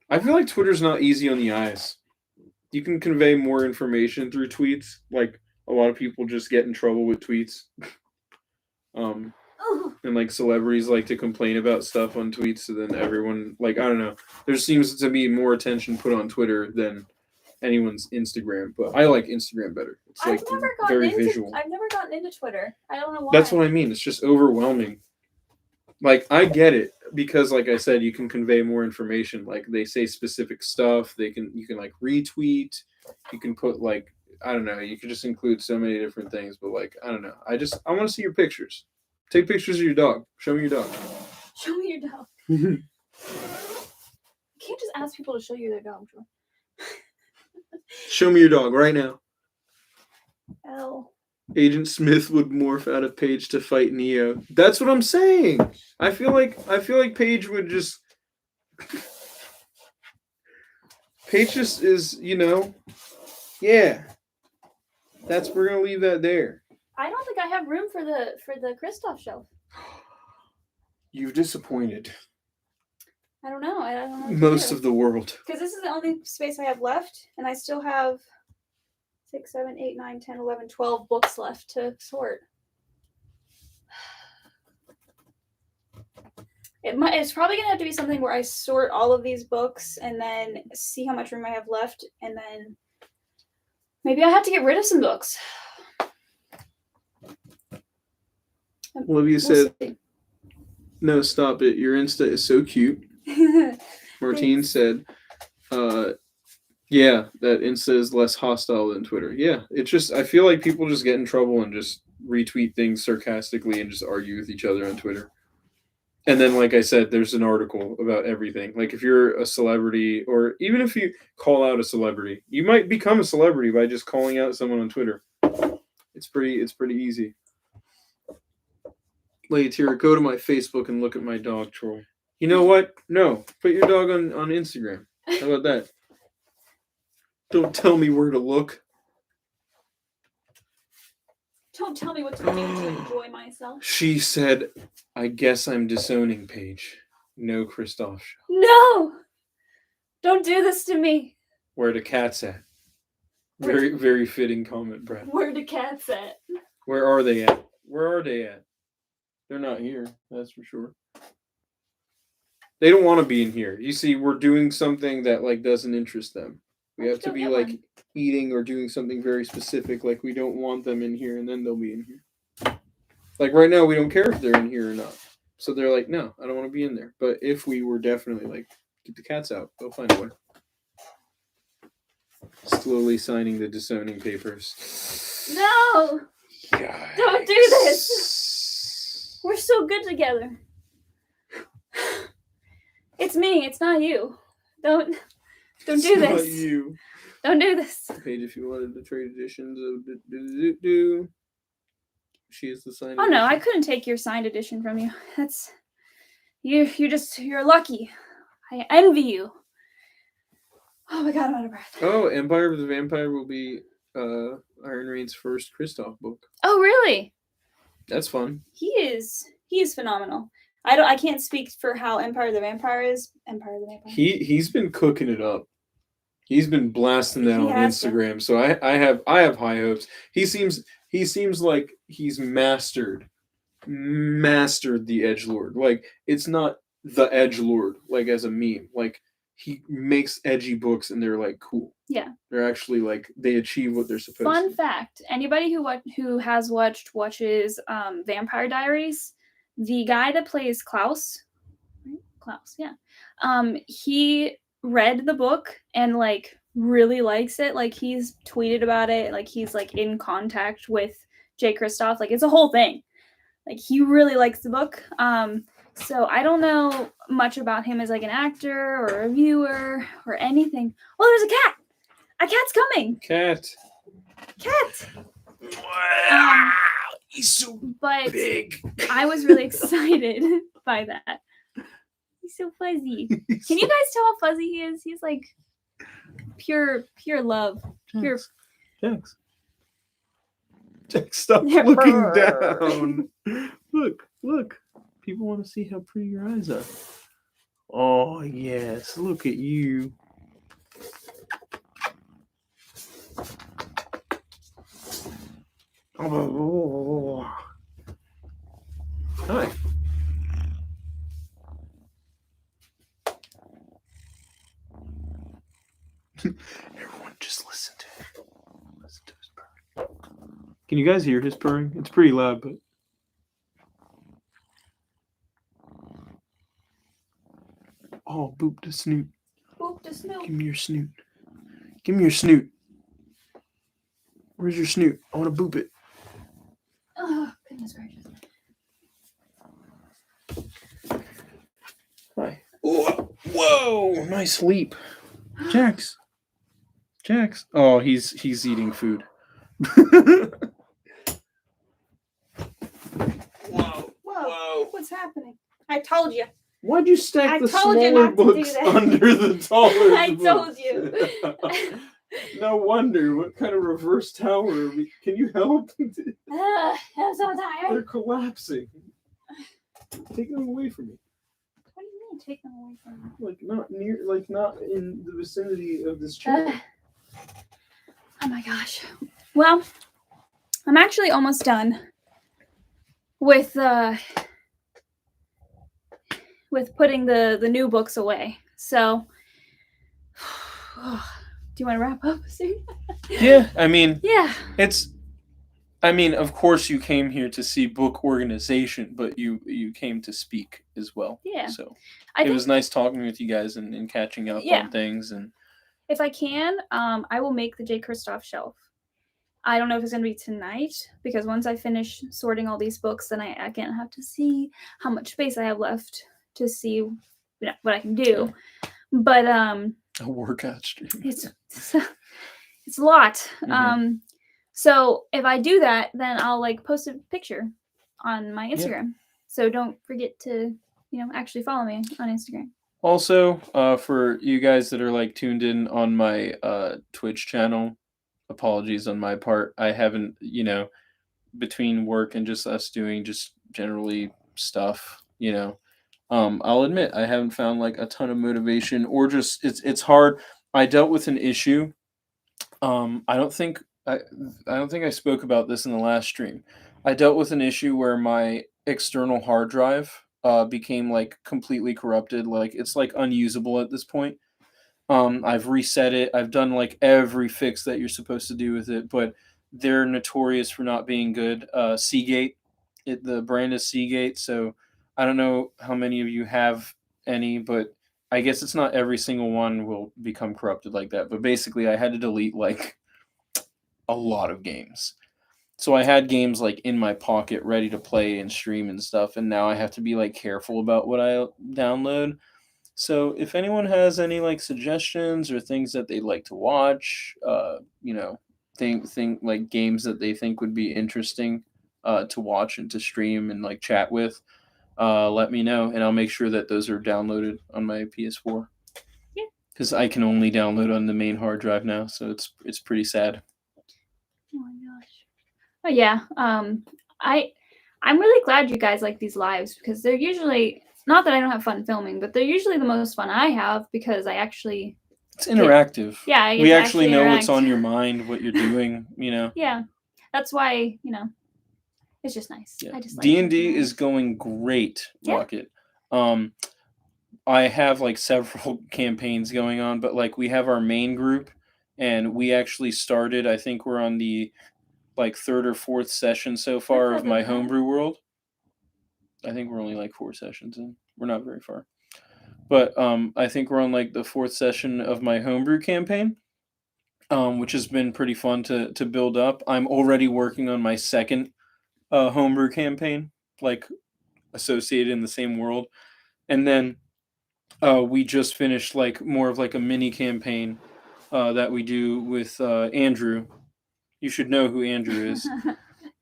I feel like Twitter's not easy on the eyes. You can convey more information through tweets. Like a lot of people just get in trouble with tweets. And like celebrities like to complain about stuff on tweets, so then everyone, like, I don't know. There seems to be more attention put on Twitter than anyone's Instagram, but I like Instagram better. It's like very visual. I've never gotten into Twitter. I don't know why. That's what I mean. It's just overwhelming. Like, I get it because, like I said, you can convey more information. Like, they say specific stuff. You can like retweet. You can put like, I don't know. You can just include so many different things. But like, I don't know. I want to see your pictures. Take pictures of your dog. Show me your dog. Show me your dog. You can't just ask people to show you their dog. Show me your dog right now. Oh. Agent Smith would morph out of Paige to fight Neo. That's what I'm saying. I feel like Paige would just. Paige just is, yeah. We're gonna leave that there. I don't think I have room for the Kristoff shelf. You've disappointed. I don't know. I don't know. Most of the world. Because this is the only space I have left, and I still have 6, 7, 8, 9, 10, 11, 12 books left to sort. It's probably going to have to be something where I sort all of these books and then see how much room I have left, and then maybe I have to get rid of some books. Olivia said, no, stop it. Your Insta is so cute. Martine said, yeah, that Insta is less hostile than Twitter. Yeah, it's just, I feel like people just get in trouble and just retweet things sarcastically and just argue with each other on Twitter. And then, like I said, there's an article about everything. Like, if you're a celebrity, or even if you call out a celebrity, you might become a celebrity by just calling out someone on Twitter. It's pretty easy. Lady Tira, go to my Facebook and look at my dog troll. You know what? No. Put your dog on Instagram. How about that? Don't tell me where to look. Don't tell me what to do to enjoy myself. She said, I guess I'm disowning Paige. No Kristoff show. No! Don't do this to me. Where the cat's at? Very, very fitting comment, Brad. Where the cat's at? Where are they at? Where are they at? They're not here, that's for sure. They don't want to be in here. You see, we're doing something that like doesn't interest them. We have to be like eating or doing something very specific. Like, we don't want them in here, and then they'll be in here. Like, right now, we don't care if they're in here or not. So they're like, no, I don't want to be in there. But if we were definitely like, get the cats out, they'll find a way. Slowly signing the disowning papers. No! Yikes. Don't do this! We're so good together. It's me, it's not you. Don't do this. Not you. Don't do this. Page, if you wanted the trade editions of she is the signed. Oh no, I couldn't take your signed edition from you. That's you're lucky. I envy you. Oh my god, I'm out of breath. Oh, Empire of the Vampire will be Iron Rain's first Kristoff book. Oh really? That's fun. He is phenomenal. I can't speak for how Empire of the Vampire is. Empire of the Vampire. He's been cooking it up. He's been blasting that on Instagram. So I have high hopes. He seems like he's mastered the edgelord. Like, it's not the edgelord like as a meme. Like, he makes edgy books and they're like cool. Yeah. They're actually like they achieve what they're supposed to. Fun fact: anybody who has watches Vampire Diaries, the guy that plays Klaus, right? Klaus, yeah. He read the book and like really likes it. Like, he's tweeted about it. Like, he's like in contact with Jay Kristoff. Like, it's a whole thing. Like, he really likes the book. So I don't know much about him as like an actor or a reviewer or anything. Oh, there's a cat. A cat's coming. Cat. Wow, he's so big. I was really excited by that. He's so fuzzy. Can you guys tell how fuzzy he is? He's like pure love. Pure. Jax. Jax, stop looking down. Look. People want to see how pretty your eyes are. Oh, yes. Look at you. Oh. Hi. Everyone just listen to him. Listen to his purring. Can you guys hear his purring? It's pretty loud, but... Oh, boop the snoot. Boop the snoot. Give me your snoot. Give me your snoot. Where's your snoot? I want to boop it. Oh, goodness gracious. Hi. Whoa! Nice leap. Jax. Oh, he's eating food. Whoa. What's happening? I told you. Why'd you stack the told you smaller not to do books that. under the taller I books? told you. No wonder. What kind of reverse tower are we? Can you help? I'm so tired. They're collapsing. Take them away from me. What do you mean, take them away from me? Not in the vicinity of this chair. Oh my gosh. Well, I'm actually almost done with putting the new books away. So, do you want to wrap up soon? Yeah, I mean, yeah. Of course you came here to see book organization, but you came to speak as well. Yeah. So it was nice talking with you guys and catching up on things. And if I can, I will make the J. Kristoff shelf. I don't know if it's going to be tonight, because once I finish sorting all these books, then I again have to see how much space I have left to see what I can do. But a workout stream. It's a lot. Mm-hmm. So if I do that, then I'll post a picture on my Instagram. Yeah. So don't forget to actually follow me on Instagram. Also, for you guys that are tuned in on my Twitch channel, apologies on my part. I haven't, between work and just us doing just generally stuff, I'll admit I haven't found a ton of motivation, or just it's hard. I dealt with an issue. I don't think I spoke about this in the last stream. I dealt with an issue where my external hard drive became completely corrupted. It's unusable at this point. I've reset it. I've done every fix that you're supposed to do with it, but they're notorious for not being good. Seagate, the brand is Seagate, so I don't know how many of you have any, but I guess it's not every single one will become corrupted like that. But basically, I had to delete a lot of games. So I had games in my pocket ready to play and stream and stuff, and now I have to be careful about what I download. So if anyone has any suggestions or things that they'd like to watch, think games that they think would be interesting to watch and to stream and chat with, let me know, and I'll make sure that those are downloaded on my PS4. Yeah. Because I can only download on the main hard drive now, so it's pretty sad. Oh my gosh. Oh yeah. I'm really glad you guys like these lives, because they're usually, not that I don't have fun filming, but they're usually the most fun I have, because I actually... It's interactive. Yeah. We actually know what's on your mind, what you're doing, Yeah. That's why, it's just nice. Yeah. I just D&D is going great, Rocket. Yeah. I have several campaigns going on, but we have our main group, and we actually started, I think we're on the third or fourth session so far of my homebrew world. I think we're only 4 sessions in. We're not very far. But I think we're on the fourth session of my homebrew campaign, which has been pretty fun to build up. I'm already working on my second homebrew campaign, associated in the same world. And then we just finished more of a mini campaign that we do with Andrew. You should know who Andrew is.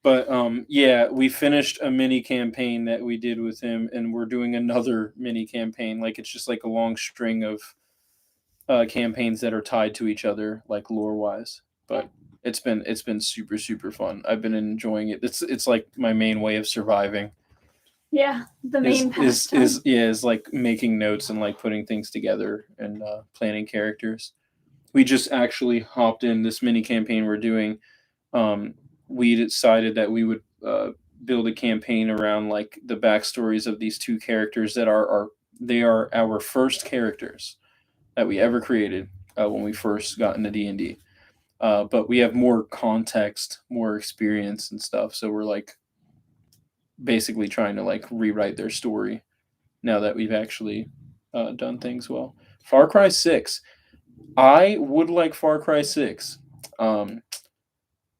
But yeah, we finished a mini campaign that we did with him, and we're doing another mini campaign. Like it's just like a long string of campaigns that are tied to each other, like lore wise. But it's been super super fun. I've been enjoying it. It's like my main way of surviving. Yeah, the main pastime. Is like making notes and like putting things together and planning characters. We just actually hopped in this mini campaign we're doing. We decided that we would build a campaign around like the backstories of these two characters that are our first characters that we ever created when we first got into D&D. But we have more context, more experience and stuff, so we're like basically trying to like rewrite their story now that we've actually done things well. Far Cry 6. I would like Far Cry 6.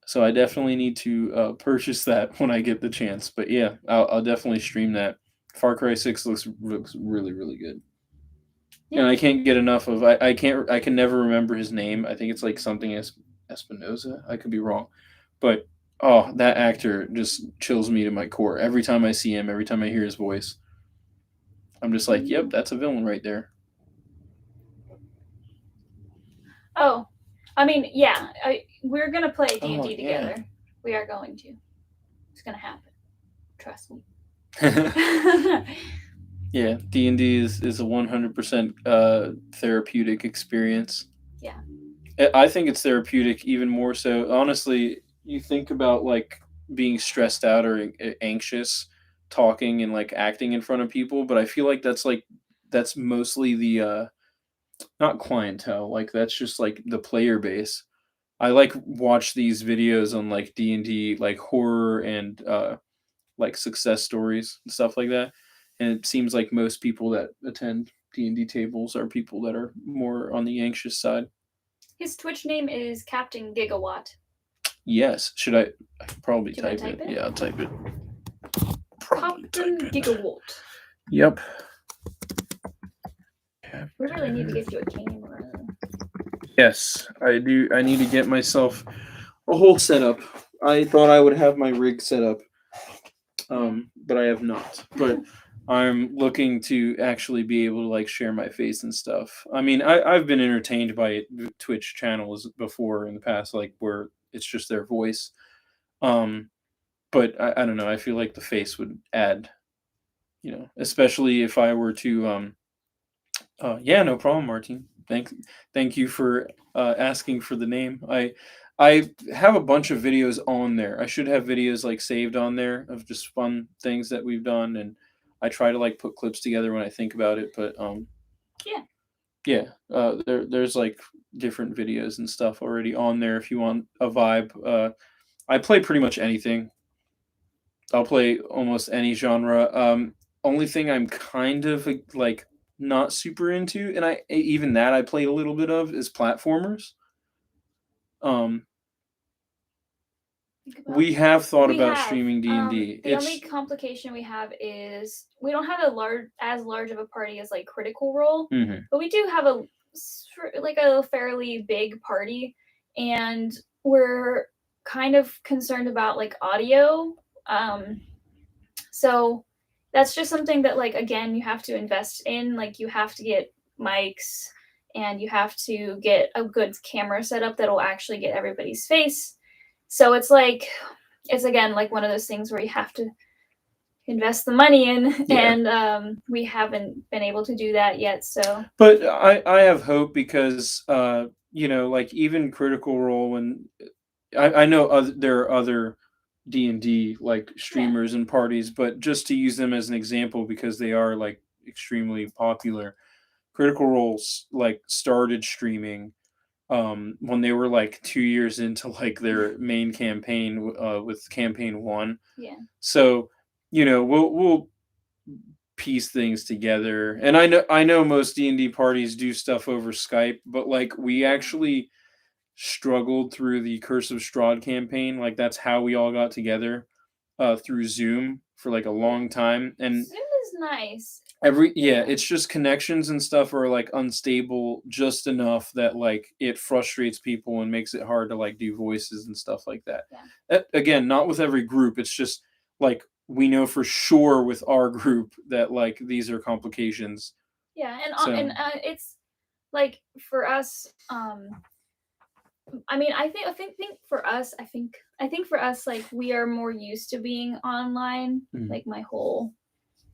So I definitely need to purchase that when I get the chance. But yeah, I'll definitely stream that. Far Cry 6 looks really, really good. Yeah. And I can't get enough of I can never remember his name. I think it's like something Espinosa. I could be wrong. But oh, that actor just chills me to my core. Every time I see him, every time I hear his voice, I'm just like, yep, that's a villain right there. Oh, I mean, yeah, we're gonna play D&D together. Yeah. We are going to. It's gonna happen. Trust me. Yeah, D&D is a 100% therapeutic experience. Yeah. I think it's therapeutic even more so. Honestly, you think about like being stressed out or anxious, talking and like acting in front of people, but I feel like that's mostly the not clientele, like that's just like the player base. I like watch these videos on like D&D, like horror and like success stories and stuff like that. And it seems like most people that attend D&D tables are people that are more on the anxious side. His Twitch name is Captain Gigawatt. Yes. Should I probably type it? Yeah, I'll type it. Captain Gigawatt. Yep. We really need to get you a camera. Yes, I do. I need to get myself a whole setup. I thought I would have my rig set up, but I have not. But I'm looking to actually be able to like share my face and stuff. I mean, I've been entertained by Twitch channels before in the past, like where it's just their voice. But I don't know. I feel like the face would add, especially if I were to. Yeah, no problem, Martin. Thank you for asking for the name. I have a bunch of videos on there. I should have videos like saved on there of just fun things that we've done, and I try to like put clips together when I think about it. But yeah. There's like different videos and stuff already on there if you want a vibe. I play pretty much anything. I'll play almost any genre. Only thing I'm kind of like not super into, and I played a little bit of, is platformers. We have thought about streaming D&D. The only complication we have is we don't have as large of a party as like Critical Role, but we do have a fairly big party, and we're kind of concerned about like audio. So that's just something that, like, again, you have to invest in. Like, you have to get mics and you have to get a good camera setup that will actually get everybody's face. So it's again, like one of those things where you have to invest the money in, and we haven't been able to do that yet. So, but I have hope because, like even Critical Role, when I know there are other D&D like streamers and parties, but just to use them as an example because they are like extremely popular. Critical Roles like started streaming when they were like 2 years into like their main campaign with campaign 1. Yeah. So, we'll piece things together. And I know most D&D parties do stuff over Skype, but like we actually struggled through the Curse of Strahd campaign. Like that's how we all got together through Zoom for like a long time. And Zoom is nice. it's just connections and stuff are like unstable just enough that like it frustrates people and makes it hard to like do voices and stuff like that. Again, not with every group. It's just like we know for sure with our group that like these are complications. Yeah, and it's like for us, I mean, I think for us, I think for us, like we are more used to being online. Like my whole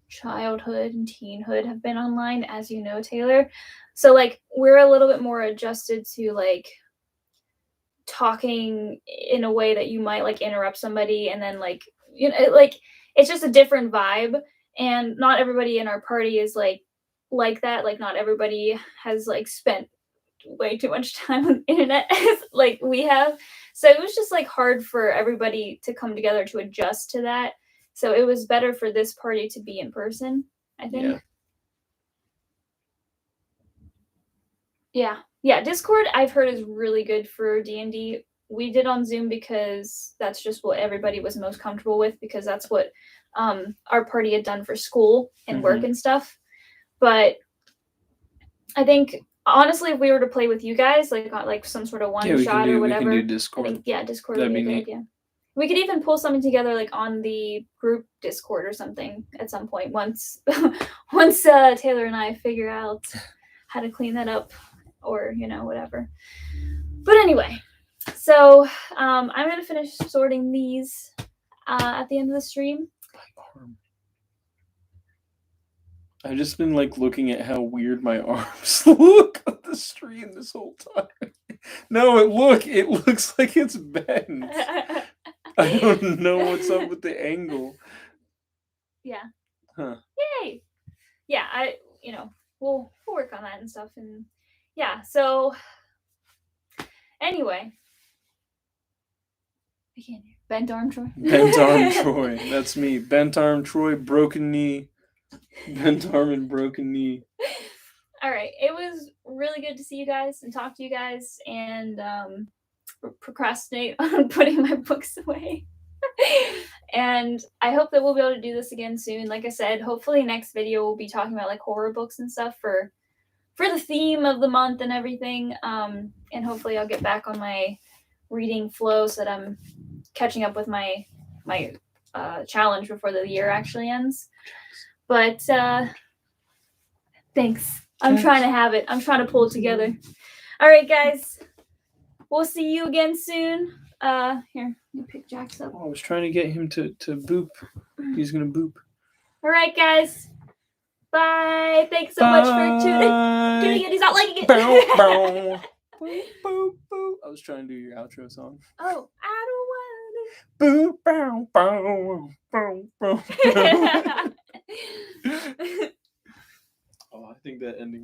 childhood and teenhood have been online, as you know, Taylor. So like we're a little bit more adjusted to like talking in a way that you might like interrupt somebody, and then like like it's just a different vibe. And not everybody in our party is like that. Like not everybody has like spent way too much time on the internet like we have. So it was just like hard for everybody to come together to adjust to that. So it was better for this party to be in person, I think. Yeah. Discord I've heard is really good for D&D. We did on Zoom because that's just what everybody was most comfortable with, because that's what our party had done for school and work and stuff. But I think honestly, if we were to play with you guys, like some sort of one shot or whatever, we can do Discord. Discord would be a good idea. We could even pull something together like on the group Discord or something at some point once Taylor and I figure out how to clean that up, or whatever. But anyway, so I'm gonna finish sorting these at the end of the stream. I've just been like looking at how weird my arms look on the stream this whole time. No, it looks like it's bent. I don't know what's up with the angle. Yeah. Huh. Yay. Yeah, we'll work on that and stuff. And yeah, so anyway. I can't hear. Bent arm Troy. Bent arm Troy. That's me. Bent arm Troy, broken knee. Bent arm and broken knee. All right. It was really good to see you guys and talk to you guys and procrastinate on putting my books away. And I hope that we'll be able to do this again soon. Like I said, hopefully next video we'll be talking about like horror books and stuff for the theme of the month and everything. And hopefully I'll get back on my reading flow so that I'm catching up with my challenge before the year actually ends. But thanks. I'm trying to have it. I'm trying to pull it together. All right, guys. We'll see you again soon. Here, let me pick Jax up. I was trying to get him to boop. He's gonna boop. All right, guys. Bye. Thanks so much for tuning in. He's not liking it. Bow, bow. Boop, boop, boop. I was trying to do your outro song. Oh, I don't want Boop, bow, bow, bow, bow. Oh, I think that ending